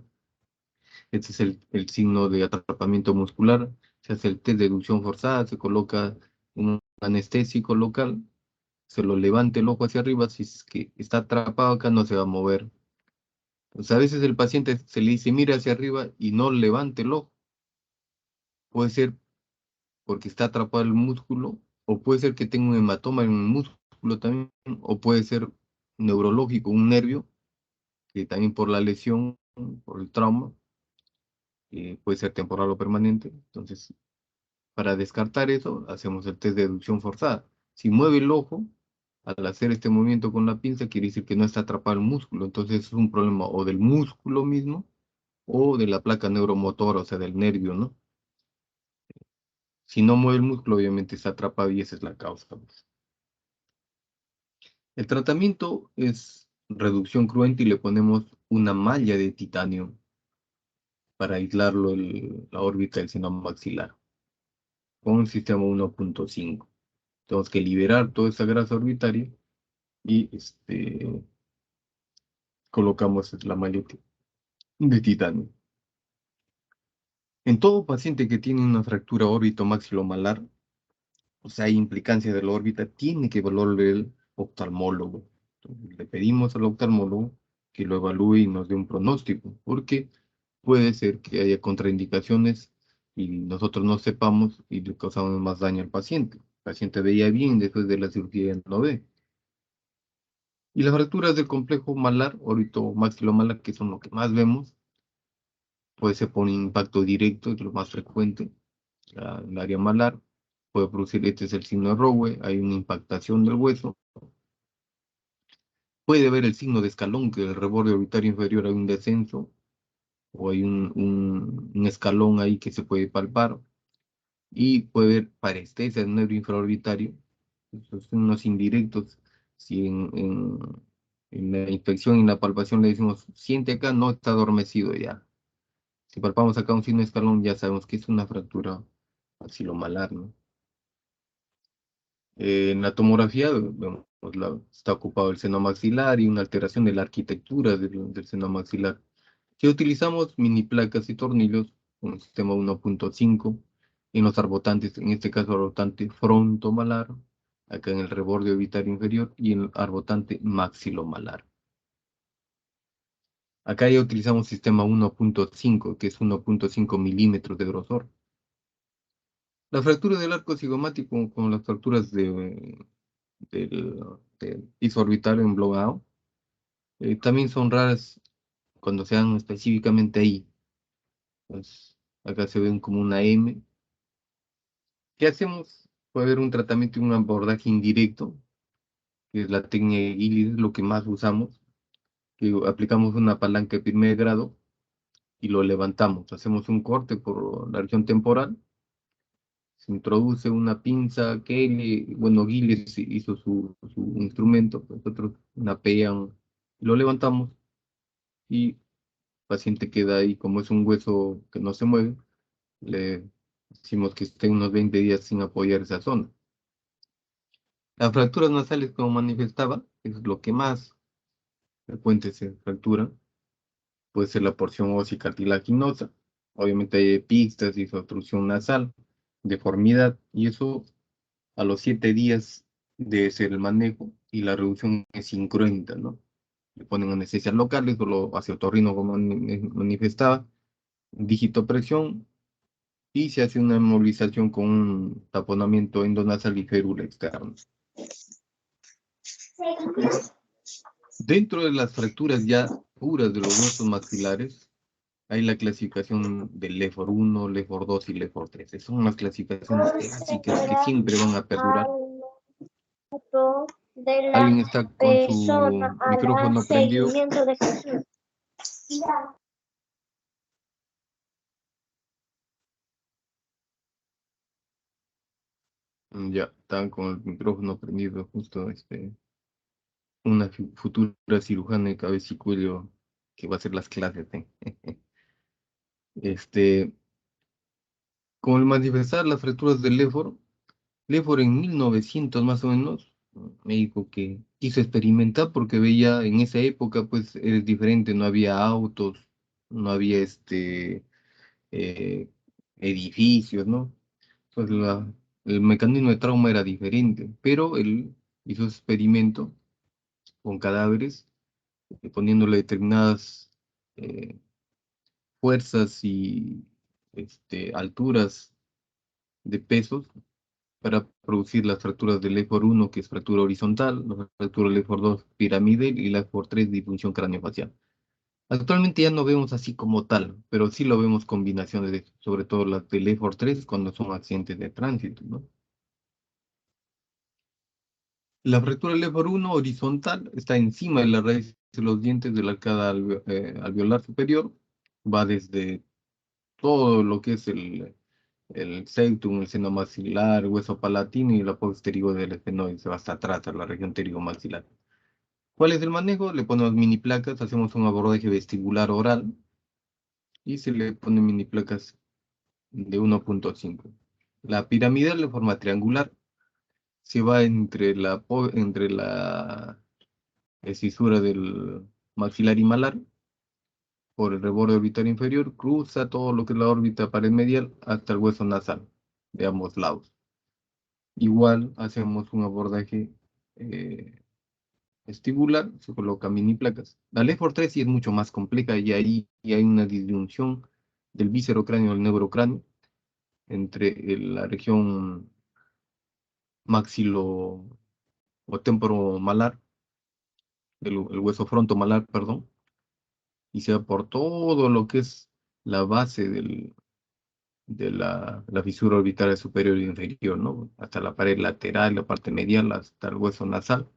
Este es el signo de atrapamiento muscular, se hace el test de deducción forzada, se coloca un anestésico local, se lo levanta el ojo hacia arriba, si es que está atrapado acá no se va a mover. Entonces a veces el paciente se le dice mira hacia arriba y no levante el ojo. Puede ser porque está atrapado el músculo, o puede ser que tenga un hematoma en el músculo también, o puede ser neurológico, un nervio, que también por la lesión, por el trauma, puede ser temporal o permanente. Entonces, para descartar eso, hacemos el test de deducción forzada. Si mueve el ojo, al hacer este movimiento con la pinza, quiere decir que no está atrapado el músculo. Entonces es un problema o del músculo mismo, o de la placa neuromotora, o sea, del nervio, ¿no? Si no mueve el músculo, obviamente está atrapado y esa es la causa, pues. El tratamiento es reducción cruenta y le ponemos una malla de titanio para aislarlo la órbita del seno maxilar con un sistema 1.5. Tenemos que liberar toda esa grasa orbitaria y colocamos la malla de titanio. En todo paciente que tiene una fractura órbito-maxilomalar, o sea, hay implicancia de la órbita, tiene que evaluarle el oftalmólogo. Entonces, le pedimos al oftalmólogo que lo evalúe y nos dé un pronóstico, porque puede ser que haya contraindicaciones y nosotros no sepamos y le causamos más daño al paciente. El paciente veía bien, después de la cirugía ya no ve. Y las fracturas del complejo malar, órbito-maxilomalar, que son lo que más vemos, puede ser por un impacto directo, es lo más frecuente, el área malar, puede producir, este es el signo de Rowe, hay una impactación del hueso. Puede haber el signo de escalón, que el reborde orbitario inferior hay un descenso, o hay un escalón ahí que se puede palpar, y puede haber parestesia del nervio infraorbitario, esos son unos indirectos. Si en la inspección y la palpación le decimos, siente acá, no está adormecido ya. Si palpamos acá un signo de escalón, ya sabemos que es una fractura axilomalar, ¿no? En la tomografía vemos está ocupado el seno maxilar y una alteración de la arquitectura del seno maxilar. Si utilizamos mini placas y tornillos, un sistema 1.5, en los arbotantes, en este caso arbotante frontomalar, acá en el reborde orbitario inferior, y en el arbotante maxilomalar. Acá ya utilizamos sistema 1.5, que es 1.5 milímetros de grosor. La fractura del arco cigomático con las fracturas del piso orbital englobado también son raras cuando se dan específicamente ahí. Pues, acá se ven como una M. ¿Qué hacemos? Puede haber un tratamiento y un abordaje indirecto, que es la técnica de Gillies, es lo que más usamos, que aplicamos una palanca de primer grado y lo levantamos. Hacemos un corte por la región temporal, se introduce una pinza que, bueno, Gillies hizo su instrumento, nosotros una pea, lo levantamos y el paciente queda ahí, como es un hueso que no se mueve, le decimos que esté unos 20 días sin apoyar esa zona. Las fracturas nasales, como manifestaba, es lo que más frecuente se fractura. Puede ser la porción ósea cartilaginosa. Obviamente hay epístasis, obstrucción nasal, deformidad, y eso a los 7 días de ser el manejo, y la reducción es incruenta, ¿no? Le ponen anestesias locales, o lo hace otorrino, como manifestaba, dígito presión, y se hace una movilización con un taponamiento endonasal y férula externa. Dentro de las fracturas ya puras de los huesos maxilares, hay la clasificación de LEFOR 1, LEFOR 2 y LEFOR 3. Son unas clasificaciones clásicas que siempre van a perdurar. ¿Alguien está con su micrófono prendido? Ya, están con el micrófono prendido justo una futura cirujana de cabeza y cuello que va a hacer las clases. Como el manifestar las fracturas del LEFOR en 1900 más o menos, me dijo que quiso experimentar porque veía en esa época pues es diferente, no había autos, no había eh, edificios, ¿no? Pues el mecanismo de trauma era diferente, pero él hizo experimento con cadáveres, poniéndole determinadas eh, fuerzas y alturas de pesos para producir las fracturas del LEFOR 1, que es fractura horizontal, la fractura del LEFOR 2, piramidal, y la LEFOR 3, disfunción craneofacial. Actualmente ya no vemos así como tal, pero sí lo vemos combinaciones, sobre todo las del LEFOR 3 cuando son accidentes de tránsito, ¿no? La fractura del LEFOR 1 horizontal está encima de la raíz de los dientes de la arcada alveolar superior, va desde todo lo que es el septum, el seno maxilar, el hueso palatino y la posterior del esfenoide, se va hasta atrás a la región pterigomaxilar. ¿Cuál es el manejo? Le ponemos mini placas, hacemos un abordaje vestibular oral y se le ponen mini placas de 1.5. La piramidal de forma triangular se va entre la escisura del maxilar y malar por el reborde orbital inferior, cruza todo lo que es la órbita pared medial hasta el hueso nasal de ambos lados. Igual hacemos un abordaje vestibular, se coloca mini placas. La LEFOR 3 sí es mucho más compleja y ahí hay una disyunción del viscerocráneo y el neurocráneo entre la región maxilo o temporomalar, el hueso frontomalar, perdón, y se va por todo lo que es la base de la fisura orbital superior e inferior, ¿no? Hasta la pared lateral, la parte medial, hasta el hueso nasal.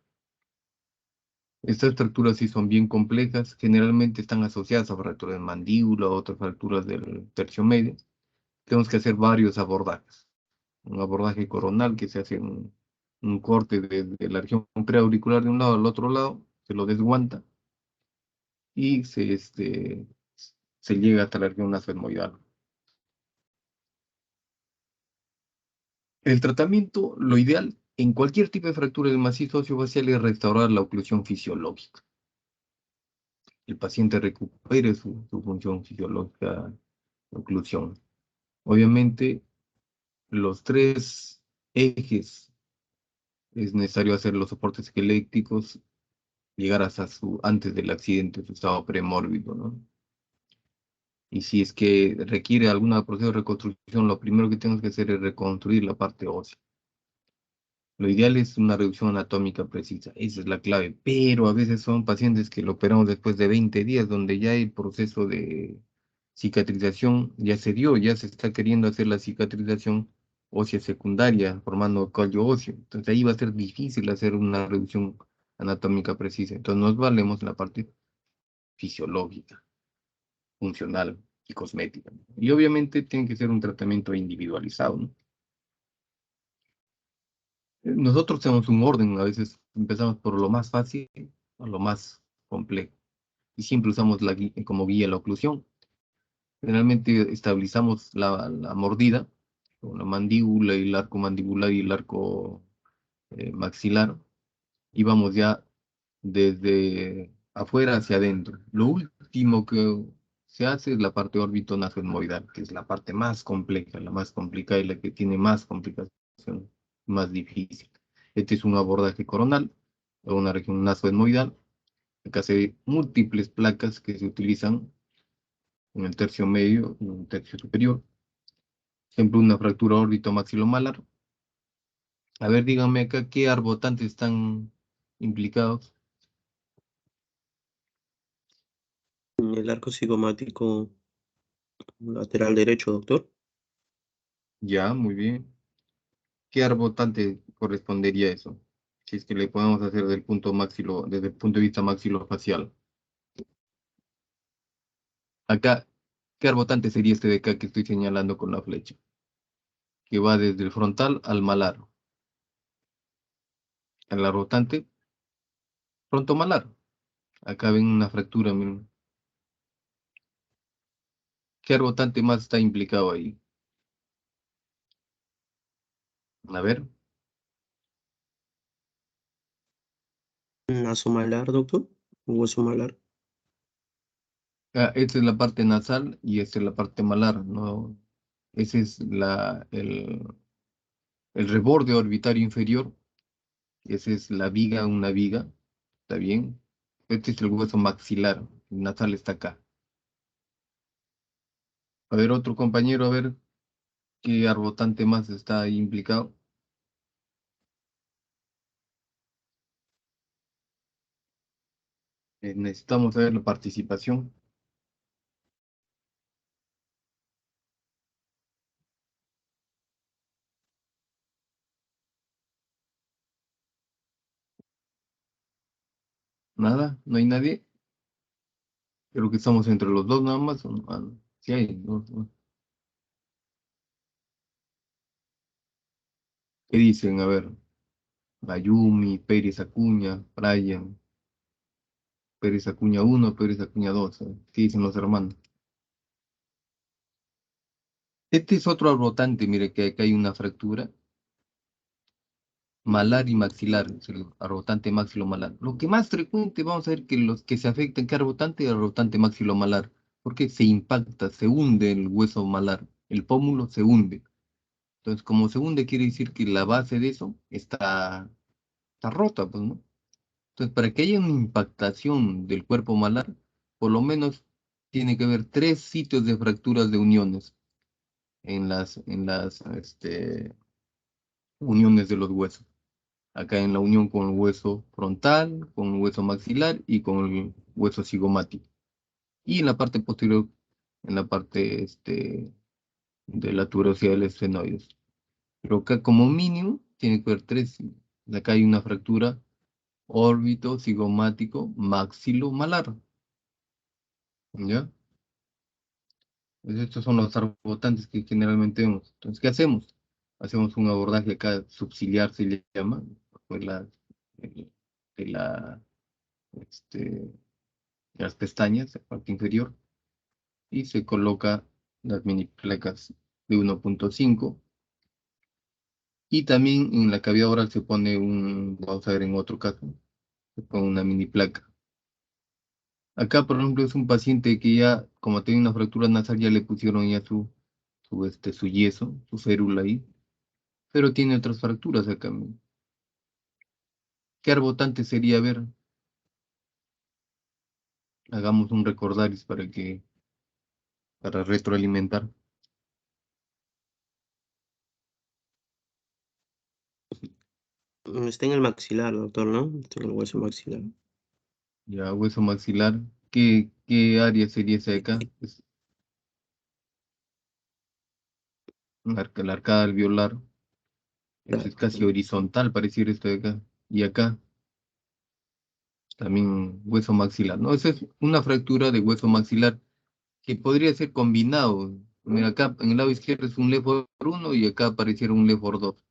Estas fracturas sí son bien complejas, generalmente están asociadas a fracturas de mandíbula o otras fracturas del tercio medio. Tenemos que hacer varios abordajes. Un abordaje coronal que se hace un corte de la región preauricular de un lado al otro lado, se lo desguanta y se llega hasta la región nasogenoidal. El tratamiento, lo ideal en cualquier tipo de fractura del macizo óseo-facial es restaurar la oclusión fisiológica. El paciente recupere su función fisiológica oclusión. Obviamente, los 3 ejes es necesario hacer los soportes esqueléticos, llegar hasta antes del accidente, su estado premórbido, ¿no? Y si es que requiere algún proceso de reconstrucción, lo primero que tenemos que hacer es reconstruir la parte ósea. Lo ideal es una reducción anatómica precisa, esa es la clave, pero a veces son pacientes que lo operamos después de 20 días, donde ya el proceso de cicatrización ya se dio, ya se está queriendo hacer la cicatrización ósea secundaria, formando callo óseo. Entonces ahí va a ser difícil hacer una reducción anatómica precisa. Entonces nos valemos en la parte fisiológica, funcional y cosmética, ¿no? Y obviamente tiene que ser un tratamiento individualizado, ¿no? Nosotros tenemos un orden, a veces empezamos por lo más fácil a lo más complejo. Y siempre usamos como guía la oclusión. Generalmente estabilizamos la mordida con la mandíbula y el arco mandibular y el arco maxilar. Y vamos ya desde afuera hacia adentro. Lo último que se hace es la parte órbito-nasoetmoidal, que es la parte más compleja, la más complicada y la que tiene más complicación, más difícil. Este es un abordaje coronal, o una región nasoetmoidal. Acá se ve múltiples placas que se utilizan en el tercio medio, en el tercio superior. Ejemplo, una fractura órbito-maxilomalar. A ver, díganme acá qué arbotantes están implicados. En el arco cigomático lateral derecho, doctor. Ya, muy bien. ¿Qué arbotante correspondería a eso? Si es que le podemos hacer desde el punto de vista maxilofacial. Acá, ¿qué arbotante sería este de acá que estoy señalando con la flecha? Que va desde el frontal al malar. El arbotante frontomalar. Acá ven una fractura, miren. ¿Qué arbotante más está implicado ahí? A ver. Naso malar, doctor. Hueso malar. Esta es la parte nasal y esta es la parte malar, ¿no? Ese es el reborde orbitario inferior. Esa es la viga, una viga. ¿Está bien? Este es el hueso maxilar. El nasal está acá. A ver, otro compañero, a ver qué arbotante más está ahí implicado. Necesitamos saber la participación. Nada, no hay nadie. Creo que estamos entre los dos nada más. ¿O no? Ah, no. Sí hay. No. ¿Qué dicen? A ver. Ayumi, Pérez Acuña, Brian, Pérez Acuña 1, Pérez Acuña 2. ¿Qué dicen los hermanos? Este es otro arbotante, mire que acá hay una fractura malar y maxilar, es el arbotante maxilomalar. Lo que más frecuente, vamos a ver que los que se afectan, ¿qué arbotante? El arbotante maxilomalar, porque se impacta, se hunde el hueso malar, el pómulo se hunde. Entonces, como se hunde, quiere decir que la base de eso está rota, pues, ¿no? Entonces, para que haya una impactación del cuerpo malar, por lo menos tiene que haber 3 sitios de fracturas de uniones en las uniones de los huesos. Acá en la unión con el hueso frontal, con el hueso maxilar y con el hueso cigomático. Y en la parte posterior, en la parte de la tuberosidad del esfenoides. Pero acá como mínimo tiene que haber 3. Acá hay una fractura órbito cigomático maxilomalar. ¿Ya? Pues estos son los arbotantes que generalmente vemos. Entonces, ¿qué hacemos? Hacemos un abordaje acá subciliar, se le llama, pues de la, este, de las pestañas, la parte inferior, y se coloca las mini placas de 1.5. Y también en la cavidad oral se pone vamos a ver en otro caso, se pone una mini placa. Acá, por ejemplo, es un paciente que ya, como tiene una fractura nasal, ya le pusieron ya su yeso, su férula ahí, pero tiene otras fracturas acá. ¿Qué arbotante sería? A ver, hagamos un recordaris para retroalimentar. Está en el maxilar, doctor, ¿no? Está en el hueso maxilar. Ya, hueso maxilar. ¿Qué área sería esa de acá? Es la arcada alveolar. Eso Claro. es casi horizontal, pareciera esto de acá. Y acá también hueso maxilar. No, esa es una fractura de hueso maxilar que podría ser combinado. Mira, acá en el lado izquierdo es un LEFOR 1 y acá apareciera un LEFOR 2.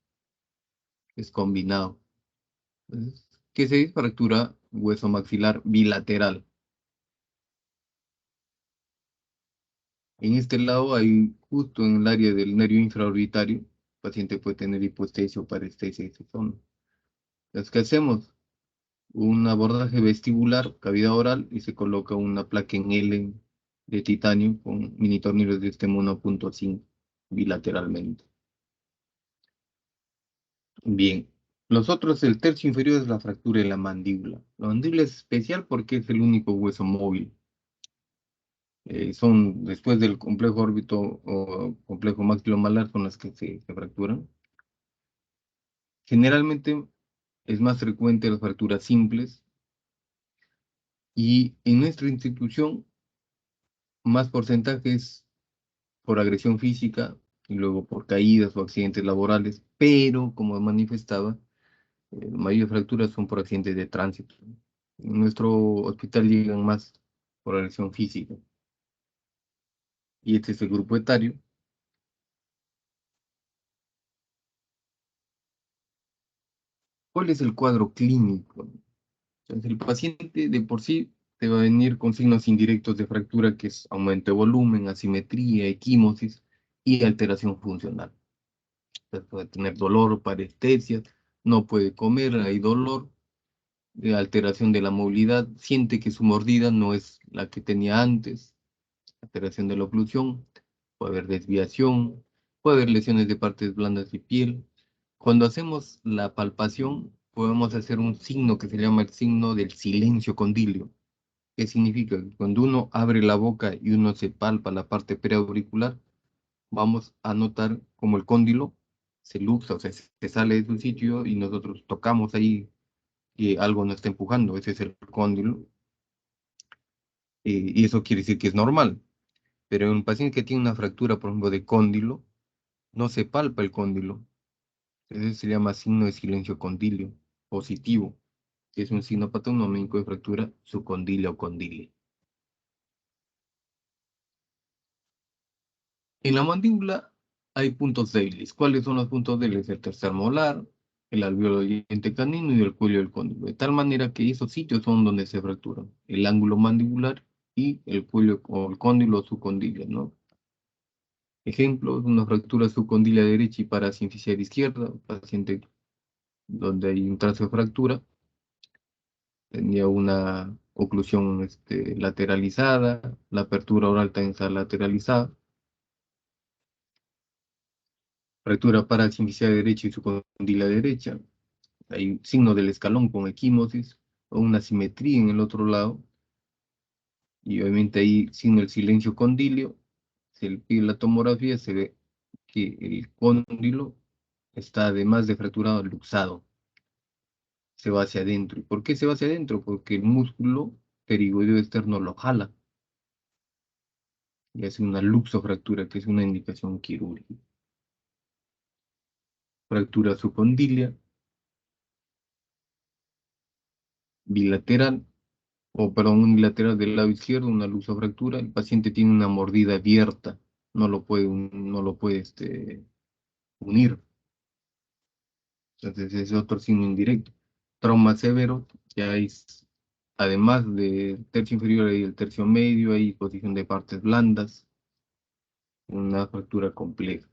Es combinado. Entonces, ¿qué se dice? Fractura hueso maxilar bilateral. En este lado hay, justo en el área del nervio infraorbitario, el paciente puede tener hipoestesia o parestesia de esa zona. Entonces, ¿qué hacemos? Un abordaje vestibular, cavidad oral, y se coloca una placa en L de titanio con mini tornillos de este 1.5 bilateralmente. Bien. Los otros, el tercio inferior es la fractura de la mandíbula. La mandíbula es especial porque es el único hueso móvil. Son después del complejo órbito o complejo maxilomalar son las que se fracturan. Generalmente es más frecuente las fracturas simples y en nuestra institución más porcentajes por agresión física y luego por caídas o accidentes laborales, pero como manifestaba, mayores fracturas son por accidentes de tránsito. En nuestro hospital llegan más por agresión física. Y este es el grupo etario. ¿Cuál es el cuadro clínico? Entonces, el paciente de por sí te va a venir con signos indirectos de fractura, que es aumento de volumen, asimetría, equimosis y alteración funcional. Entonces, puede tener dolor, parestesia, no puede comer, hay dolor, alteración de la movilidad, siente que su mordida no es la que tenía antes, alteración de la oclusión, puede haber desviación, puede haber lesiones de partes blandas y piel. Cuando hacemos la palpación, podemos hacer un signo que se llama el signo del silencio condilio. ¿Qué significa? Que cuando uno abre la boca y uno se palpa la parte preauricular, vamos a notar como el cóndilo se luxa, o sea, se sale de su sitio y nosotros tocamos ahí que algo nos está empujando, ese es el cóndilo, y eso quiere decir que es normal. Pero en un paciente que tiene una fractura, por ejemplo, de cóndilo, no se palpa el cóndilo. Ese se llama signo de silencio condilio positivo, que es un signo patognomónico de fractura subcondilia o condile. En la mandíbula hay puntos débiles. ¿Cuáles son los puntos débiles? El tercer molar, el alvéolo del diente canino y el cuello del cóndilo. De tal manera que esos sitios son donde se fracturan. El ángulo mandibular y el cuello o el cóndilo o subcondilia, ¿no? Ejemplo, una fractura subcondilia derecha y parasinfisia izquierda, paciente donde hay un trazo de fractura, tenía una oclusión lateralizada, la apertura oral también está lateralizada, fractura parasinfisia derecha y subcondilia derecha, hay un signo del escalón con equimosis o una simetría en el otro lado, y obviamente ahí signo del silencio condilio, se le pide la tomografía, se ve que el cóndilo está además de fracturado, luxado, se va hacia adentro. ¿Y por qué se va hacia adentro? Porque el músculo pterigoideo externo lo jala y hace una luxofractura, que es una indicación quirúrgica. Fractura subcondilia, bilateral, o perdón, unilateral del lado izquierdo, una luxofractura. El paciente tiene una mordida abierta, no lo puede unir. Entonces es otro signo indirecto. Trauma severo, ya es, además del tercio inferior y el tercio medio, hay posición de partes blandas, una fractura compleja.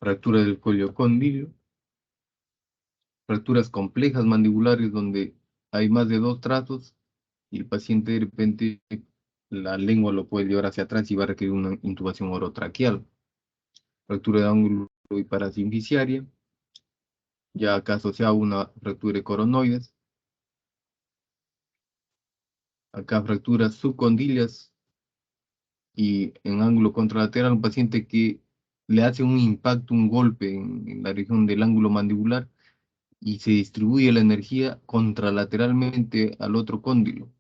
Fractura del cuello cóndilo, fracturas complejas mandibulares donde hay más de dos trazos y el paciente de repente la lengua lo puede llevar hacia atrás y va a requerir una intubación orotraqueal. Fractura de ángulo y parasinfisiaria, ya acá asociado a una fractura de coronoides. Acá fracturas subcondilias y en ángulo contralateral, un paciente que le hace un impacto, un golpe en la región del ángulo mandibular y se distribuye la energía contralateralmente al otro cóndilo.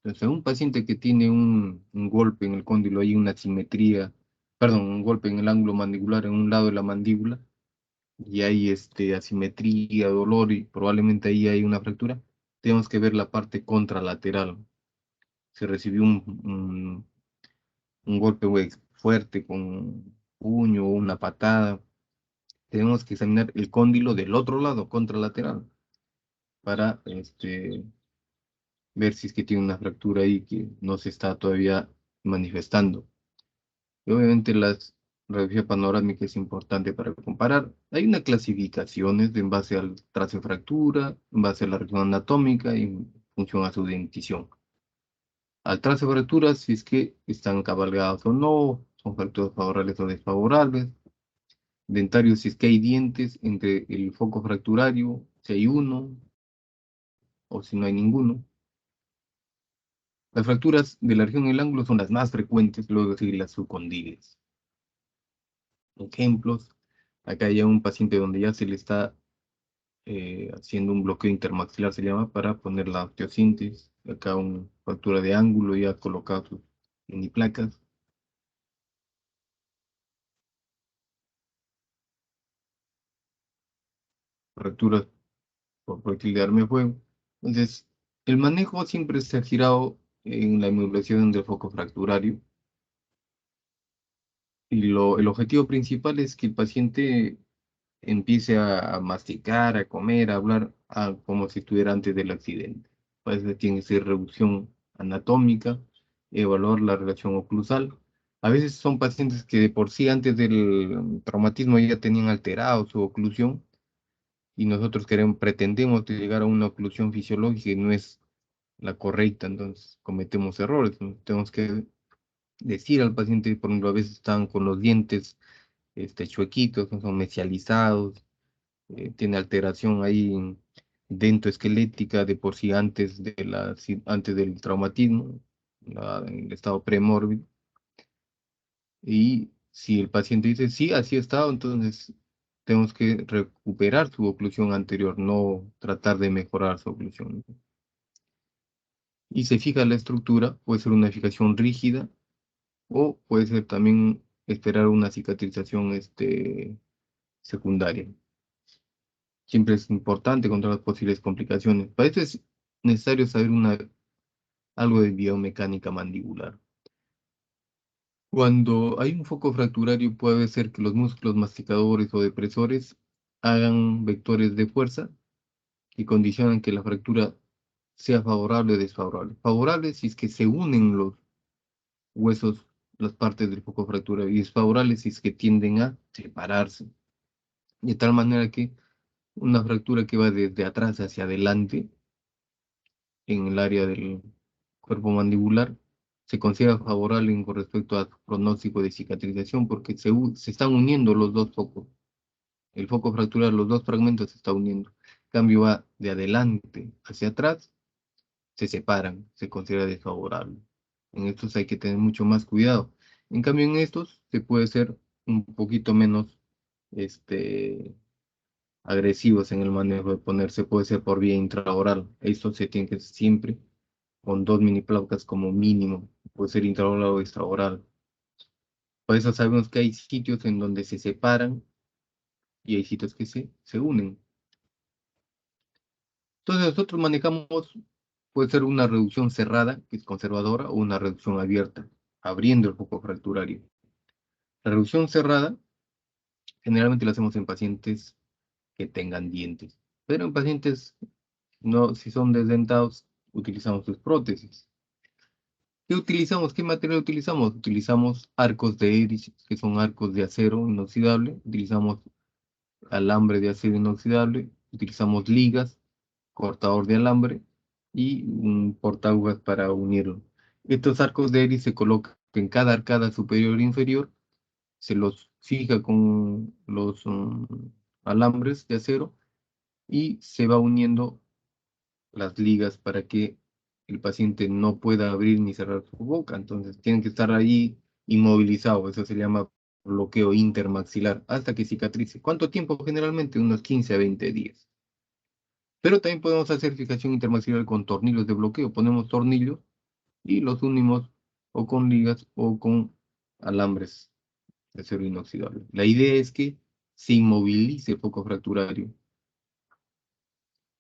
Entonces, un paciente que tiene un golpe en el cóndilo, hay una asimetría, perdón, un golpe en el ángulo mandibular en un lado de la mandíbula, y hay asimetría, dolor, y probablemente ahí hay una fractura, tenemos que ver la parte contralateral. Se recibió un golpe fuerte con un puño o una patada. Tenemos que examinar el cóndilo del otro lado, contralateral, para ver si es que tiene una fractura ahí que no se está todavía manifestando. Y obviamente la radiografía panorámica es importante para comparar. Hay una clasificación en base al trazo de fractura, en base a la región anatómica y en función a su dentición. Al trazo de fracturas, si es que están cabalgados o no, son fracturas favorables o desfavorables. Dentarios, si es que hay dientes entre el foco fracturario, si hay uno o si no hay ninguno. Las fracturas de la región del ángulo son las más frecuentes, luego siguen las subcondiles. Ejemplos, acá hay un paciente donde ya se le está haciendo un bloqueo intermaxilar, se llama, para poner la osteosíntesis. Acá una fractura de ángulo ya colocado sus mini placas. Fracturas por proyectil de arma de fuego. Entonces, el manejo siempre se ha girado en la emulación del foco fracturario. Y el objetivo principal es que el paciente empiece a masticar, a comer, a hablar como si estuviera antes del accidente. Para eso tiene que ser reducción anatómica, evaluar la relación oclusal. A veces son pacientes que de por sí antes del traumatismo ya tenían alterado su oclusión y nosotros pretendemos llegar a una oclusión fisiológica y no es la correcta, entonces cometemos errores. Tenemos que decir al paciente, por ejemplo, a veces están con los dientes chuequitos, no son mesializados, tiene alteración ahí dentoesquelética de por sí antes del traumatismo, en el estado premórbido. Y si el paciente dice, sí, así ha estado, entonces tenemos que recuperar su oclusión anterior, no tratar de mejorar su oclusión. Y se fija la estructura, puede ser una fijación rígida o puede ser también esperar una cicatrización secundaria. Siempre es importante controlar las posibles complicaciones. Para eso es necesario saber algo de biomecánica mandibular. Cuando hay un foco fracturario, puede ser que los músculos masticadores o depresores hagan vectores de fuerza que condicionan que la fractura sea favorable o desfavorable. Favorable si es que se unen los huesos, las partes del foco fracturario, y desfavorable si es que tienden a separarse. De tal manera que una fractura que va desde atrás hacia adelante en el área del cuerpo mandibular se considera favorable con respecto a pronóstico de cicatrización porque se están uniendo los dos focos. El foco fractural, los dos fragmentos se están uniendo. En cambio va de adelante hacia atrás, se separan, se considera desfavorable. En estos hay que tener mucho más cuidado. En cambio en estos se puede ser un poquito menos agresivos en el manejo de ponerse, puede ser por vía intraoral. Esto se tiene que siempre con 2 mini placas como mínimo, puede ser intraoral o extraoral. Por eso sabemos que hay sitios en donde se separan y hay sitios que se unen. Entonces nosotros manejamos, puede ser una reducción cerrada, que es conservadora, o una reducción abierta, abriendo el foco fracturario. La reducción cerrada generalmente la hacemos en pacientes que tengan dientes, pero en pacientes no, si son desdentados, utilizamos sus prótesis. ¿Qué utilizamos? ¿Qué material utilizamos? Utilizamos arcos de Ehrlich, que son arcos de acero inoxidable. Utilizamos alambre de acero inoxidable. Utilizamos ligas, cortador de alambre. y un portaguas para unirlo. Estos arcos de hélice se colocan en cada arcada superior e inferior, se los fija con los alambres de acero y se va uniendo las ligas para que el paciente no pueda abrir ni cerrar su boca. Entonces tienen que estar ahí inmovilizados. Eso se llama bloqueo intermaxilar hasta que cicatrice. ¿Cuánto tiempo? Generalmente unos 15 a 20 días. Pero también podemos hacer fijación intermaxilar con tornillos de bloqueo. Ponemos tornillos y los unimos o con ligas o con alambres de acero inoxidable. La idea es que se inmovilice el foco fracturario.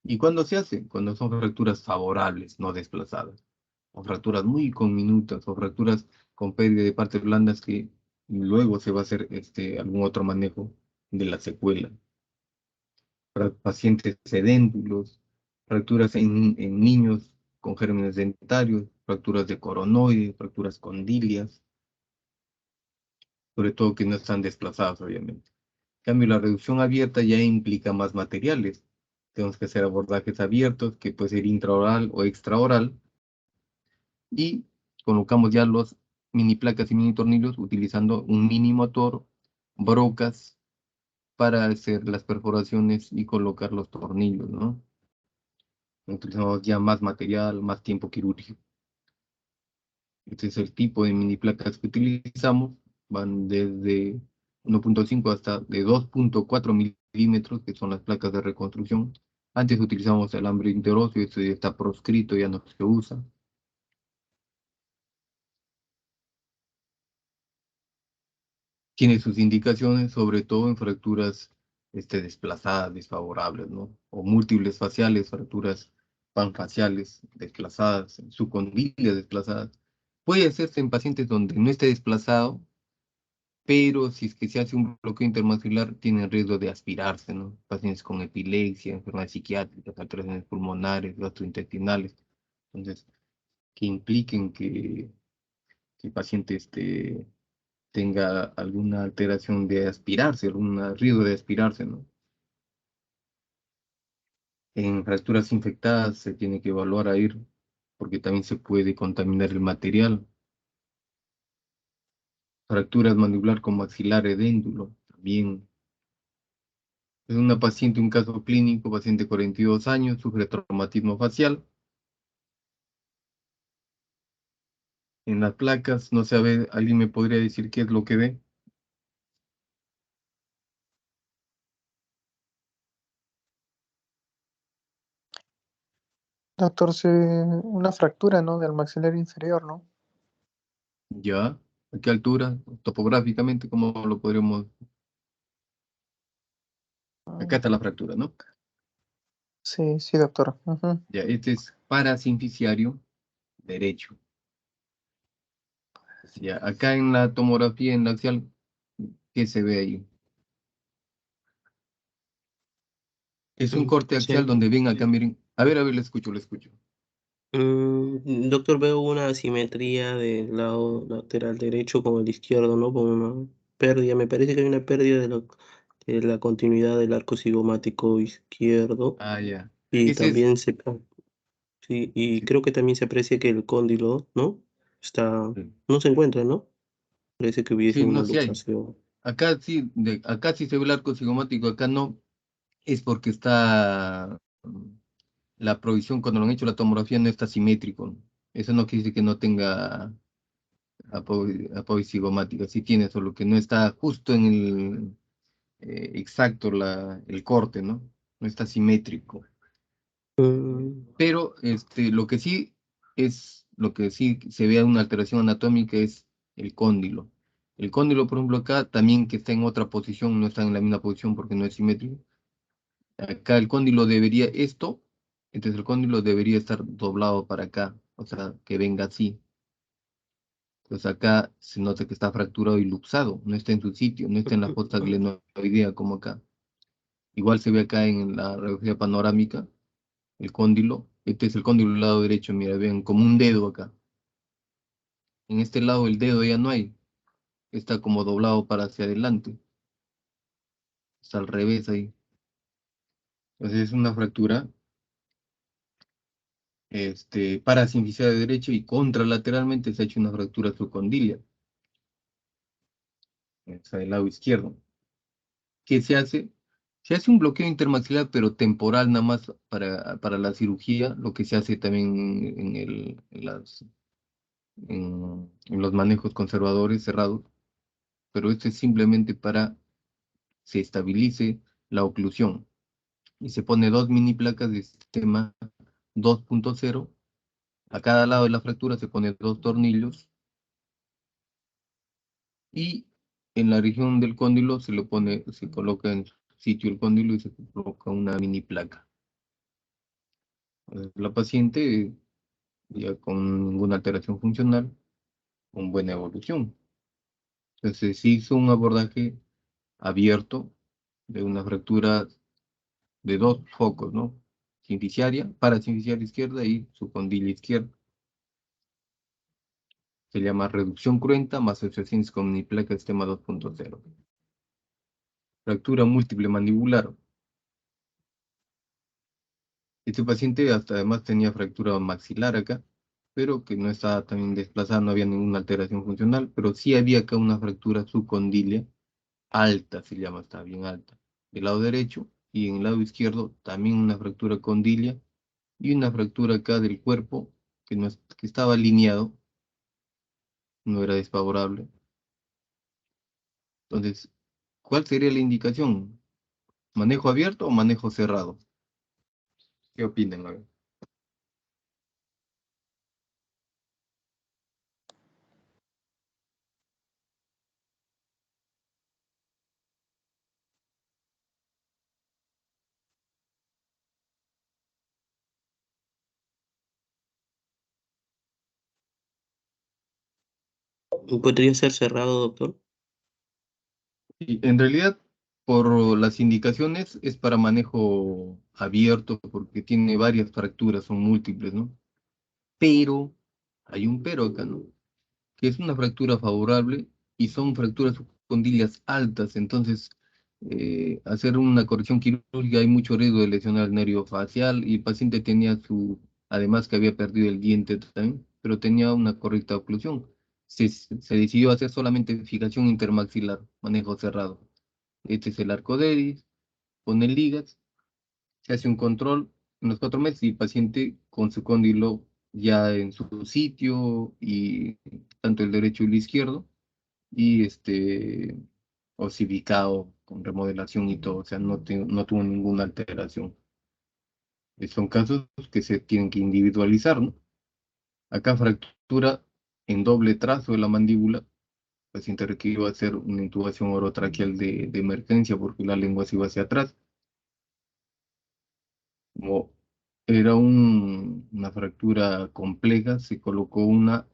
¿Y cuándo se hace? Cuando son fracturas favorables, no desplazadas. O fracturas muy conminutas, o fracturas con pérdida de partes blandas que luego se va a hacer algún otro manejo de la secuela. Para pacientes sedéntulos, fracturas en niños con gérmenes dentarios, fracturas de coronoides, fracturas condilias, sobre todo que no están desplazadas, obviamente. En cambio, la reducción abierta ya implica más materiales. Tenemos que hacer abordajes abiertos, que puede ser intraoral o extraoral, y colocamos ya los mini placas y mini tornillos utilizando un mini motor, brocas, para hacer las perforaciones y colocar los tornillos, ¿no? Utilizamos ya más material, más tiempo quirúrgico. Este es el tipo de mini placas que utilizamos, van desde 1.5 hasta de 2.4 milímetros, que son las placas de reconstrucción. Antes utilizamos alambre interóseo, esto ya está proscrito, ya no se usa. Tiene sus indicaciones, sobre todo en fracturas desplazadas, desfavorables, ¿no? O múltiples faciales, fracturas panfaciales desplazadas, subcondilias desplazadas. Puede hacerse en pacientes donde no esté desplazado, pero si es que se hace un bloqueo intermaxilar, tiene riesgo de aspirarse, ¿no? Pacientes con epilepsia, enfermedades psiquiátricas, alteraciones pulmonares, gastrointestinales. Entonces, que impliquen que el paciente tenga alguna alteración de aspirarse, algún riesgo de aspirarse, ¿no? En fracturas infectadas se tiene que evaluar a ir, porque también se puede contaminar el material. Fracturas mandibular con maxilar edéndulo, también. Es una paciente, un caso clínico, paciente de 42 años, sufre traumatismo facial. En las placas no se ve, ¿alguien me podría decir qué es lo que ve? Doctor, una fractura, ¿no? Del maxilar inferior, ¿no? Ya, ¿a qué altura? Topográficamente, ¿cómo lo podríamos? Acá está la fractura, ¿no? Sí, sí, doctor. Ujú. Ya, este es parasinficiario derecho. Ya, acá en la tomografía en la axial, ¿qué se ve ahí? Es un corte axial donde ven acá, miren. A ver, le escucho, le escucho. Doctor, veo una asimetría del lado lateral derecho con el izquierdo, ¿no? Con una pérdida, me parece que hay una pérdida de la continuidad del arco cigomático izquierdo Ah, ya. y Ese es, también sí, y sí, creo que también se aprecia que el cóndilo, ¿no? Está, sí, no se encuentra, ¿no? Parece que hubiese sí, una no, sí hay. luxación. Acá sí, acá sí se ve el arco cigomático, acá no. Es porque está la provisión, cuando lo han hecho la tomografía, no está simétrico. Eso no quiere decir que no tenga apoyo cigomática, sí tiene, solo que no está justo en el exacto el corte, ¿no? No está simétrico. Mm, Pero lo que sí se ve una alteración anatómica es el cóndilo. El cóndilo, por ejemplo, acá también que está en otra posición, no está en la misma posición porque no es simétrico. Acá el cóndilo debería, entonces el cóndilo debería estar doblado para acá, o sea, que venga así. Entonces acá se nota que está fracturado y luxado, no está en su sitio, no está en la fosa glenoidea como acá. Igual se ve acá en la radiografía panorámica, el cóndilo. Este es el cóndilo del lado derecho, mira, vean, como un dedo acá. En este lado el dedo ya no hay, está como doblado para hacia adelante. Está al revés ahí. Entonces es una fractura parasinficial de derecho y contralateralmente se ha hecho una fractura subcondilia, o sea, del lado izquierdo. ¿Qué se hace? Se hace un bloqueo intermaxilar, pero temporal nada más para la cirugía, lo que se hace también en los manejos conservadores cerrados, pero esto es simplemente para se estabilice la oclusión. Y se pone dos mini placas de sistema 2.0. A cada lado de la fractura se pone dos tornillos y en la región del cóndilo se coloca en su sitio el cóndilo y se coloca una mini placa. La paciente ya con ninguna alteración funcional, con buena evolución. Entonces se hizo un abordaje abierto de una fractura de dos focos, ¿no? Parasinficiaria izquierda y subcondila izquierda. Se llama reducción cruenta más asociaciones con miniplaca sistema 2.0. Fractura múltiple mandibular. Este paciente hasta además tenía fractura maxilar acá, pero que no estaba también desplazada, no había ninguna alteración funcional, pero sí había acá una fractura subcondilia alta, se llama, está bien alta, del lado derecho, y en el lado izquierdo también una fractura condilia y una fractura acá del cuerpo que, no que estaba alineado, no era desfavorable. Entonces, ¿cuál sería la indicación? ¿Manejo abierto o manejo cerrado? ¿Qué opinan? A ver. ¿Podría ser cerrado, doctor? Y en realidad, por las indicaciones, es para manejo abierto porque tiene varias fracturas, son múltiples, ¿no? Pero, hay un pero acá, ¿no? Que es una fractura favorable y son fracturas condilias altas, entonces hacer una corrección quirúrgica hay mucho riesgo de lesionar el nervio facial y el paciente tenía además que había perdido el diente también, pero tenía una correcta oclusión. Se decidió hacer solamente fijación intermaxilar, manejo cerrado. Este es el arco de Eris, pone ligas, se hace un control en los 4 meses y el paciente con su cóndilo ya en su sitio y tanto el derecho y el izquierdo y osificado con remodelación y todo, o sea, no tuvo ninguna alteración. Son casos que se tienen que individualizar, ¿no? Acá fractura en doble trazo de la mandíbula, el paciente requirió hacer una intubación orotraqueal de emergencia porque la lengua se iba hacia atrás. Como era una fractura compleja, se colocó una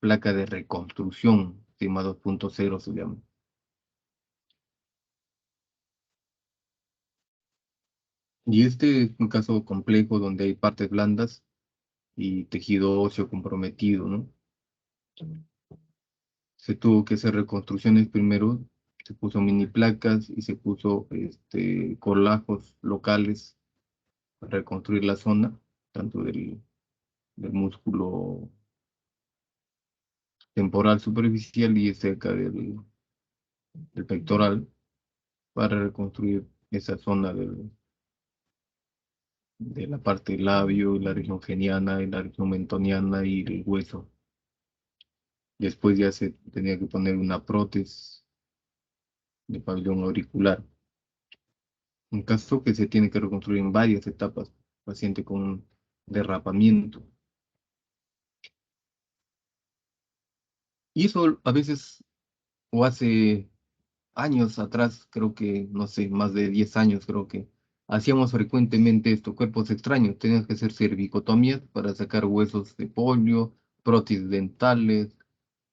placa de reconstrucción, tema 2.0 se llama. Y este es un caso complejo donde hay partes blandas y tejido óseo comprometido, ¿no? Se tuvo que hacer reconstrucciones primero, se puso mini placas y se puso colajos locales para reconstruir la zona, tanto del músculo temporal superficial y cerca del pectoral, para reconstruir esa zona de la parte del labio, la región geniana, y la región mentoniana y el hueso. Después ya se tenía que poner una prótesis de pabellón auricular. Un caso que se tiene que reconstruir en varias etapas, paciente con un derrapamiento. Y eso a veces, o hace años atrás, creo que, no sé, más de 10 años, creo que hacíamos frecuentemente estos cuerpos extraños. Teníamos que hacer cervicotomías para sacar huesos de polio, prótesis dentales,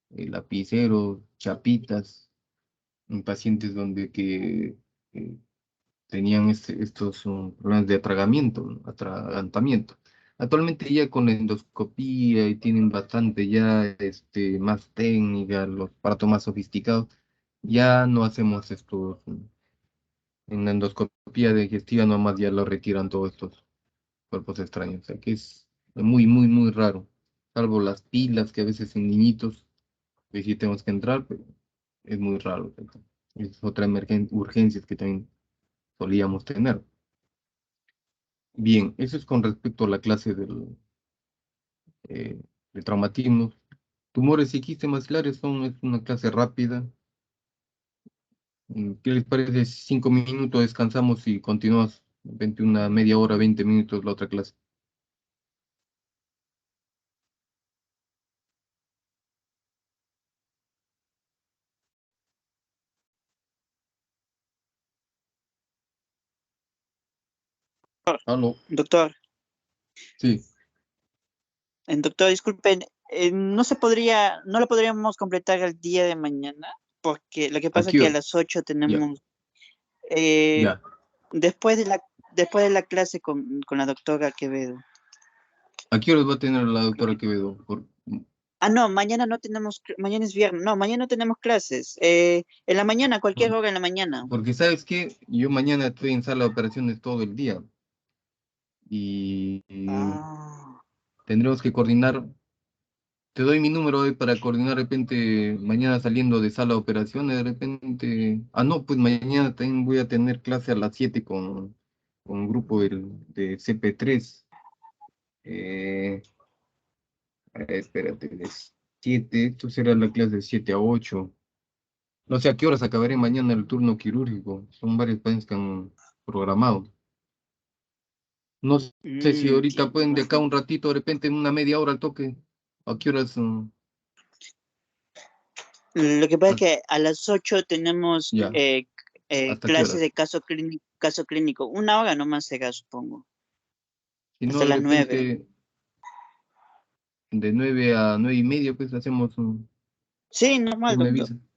lapiceros, chapitas, en pacientes donde eh, tenían estos problemas de atragantamiento, ¿no? Atragantamiento. Actualmente ya con la endoscopía y tienen bastante ya más técnica, los aparatos más sofisticados, ya no hacemos estos, en la endoscopía digestiva nomás ya lo retiran todos estos cuerpos extraños. O sea, que es muy, muy, muy raro. Salvo las pilas que a veces en niñitos, que sí tenemos que entrar, pero es muy raro. Es otra urgencia que también solíamos tener. Bien, eso es con respecto a la clase de traumatismo. Tumores y quistes maxilares es una clase rápida. ¿Qué les parece? 5 minutos, descansamos y continuamos. 21, media hora, 20 minutos la otra clase. ¿Aló? Doctor, Sí. doctor, disculpen, no lo podríamos completar el día de mañana, porque lo que ¿A pasa es qué que a hora? las 8 Ya, tenemos, eh, ya. después de la clase con la doctora Quevedo. ¿A qué horas va a tener la doctora Quevedo? Ah, no, mañana no tenemos, mañana es viernes, no, mañana no tenemos clases. En la mañana, cualquier hora en la mañana. Porque sabes que yo mañana estoy en sala de operaciones todo el día y Ah, tendremos que coordinar. Te doy mi número hoy para coordinar de repente mañana saliendo de sala de operaciones, de repente. Ah, no, pues mañana también voy a tener clase a las 7 con un grupo de CP3. Eh, espérate, de 7, esto será la clase de 7 a 8. No sé a qué horas acabaré mañana el turno quirúrgico. Son varios pacientes que han programado. No sé si ahorita pueden de acá un ratito, de repente en una media hora al toque. ¿A qué horas? Lo que pasa es Ah, que a las 8 tenemos ya, ¿hasta qué clase horas? de caso clínico. Una hora nomás será, supongo. Si no, Hasta de las 9. repente de 9 a 9 y media, pues hacemos Sí, normal, tú me doctor. avisas.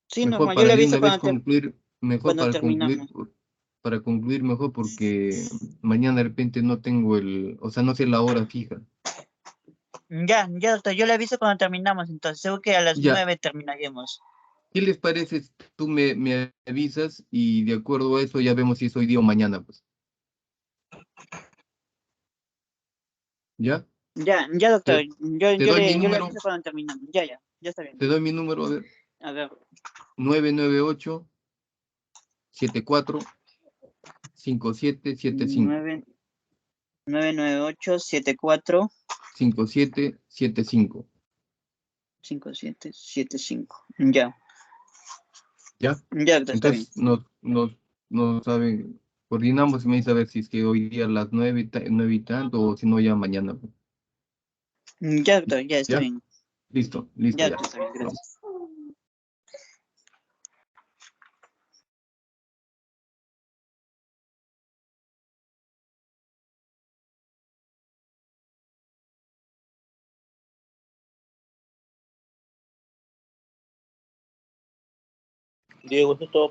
Sí, Mejor normal. Yo para le de aviso una vez concluir, mejor cuando terminamos. para concluir mejor porque mañana de repente no tengo o sea, no sé la hora fija. Ya, doctor. Yo le aviso cuando terminamos. Entonces, seguro que a las Ya, 9 terminaremos. ¿qué les parece si tú me avisas y de acuerdo a eso ya vemos si es hoy día o mañana, pues? ¿Ya? Ya, doctor. Te, te Yo doy mi le número, aviso cuando terminamos. Ya está bien. te doy mi número, a ver, A ver. 998-74-5775. 99874 5775. 5775. Ya. ¿Ya? Ya, doctor, está bien. Entonces nos saben, coordinamos y me dice a ver si es que hoy día a las 9 9 y tanto, o si no ya mañana, pues. Ya, doctor, ya está ¿Ya? bien. Listo, listo Ya, ya. doctor, está bien. Vamos. Gracias. Diego, esto es todo.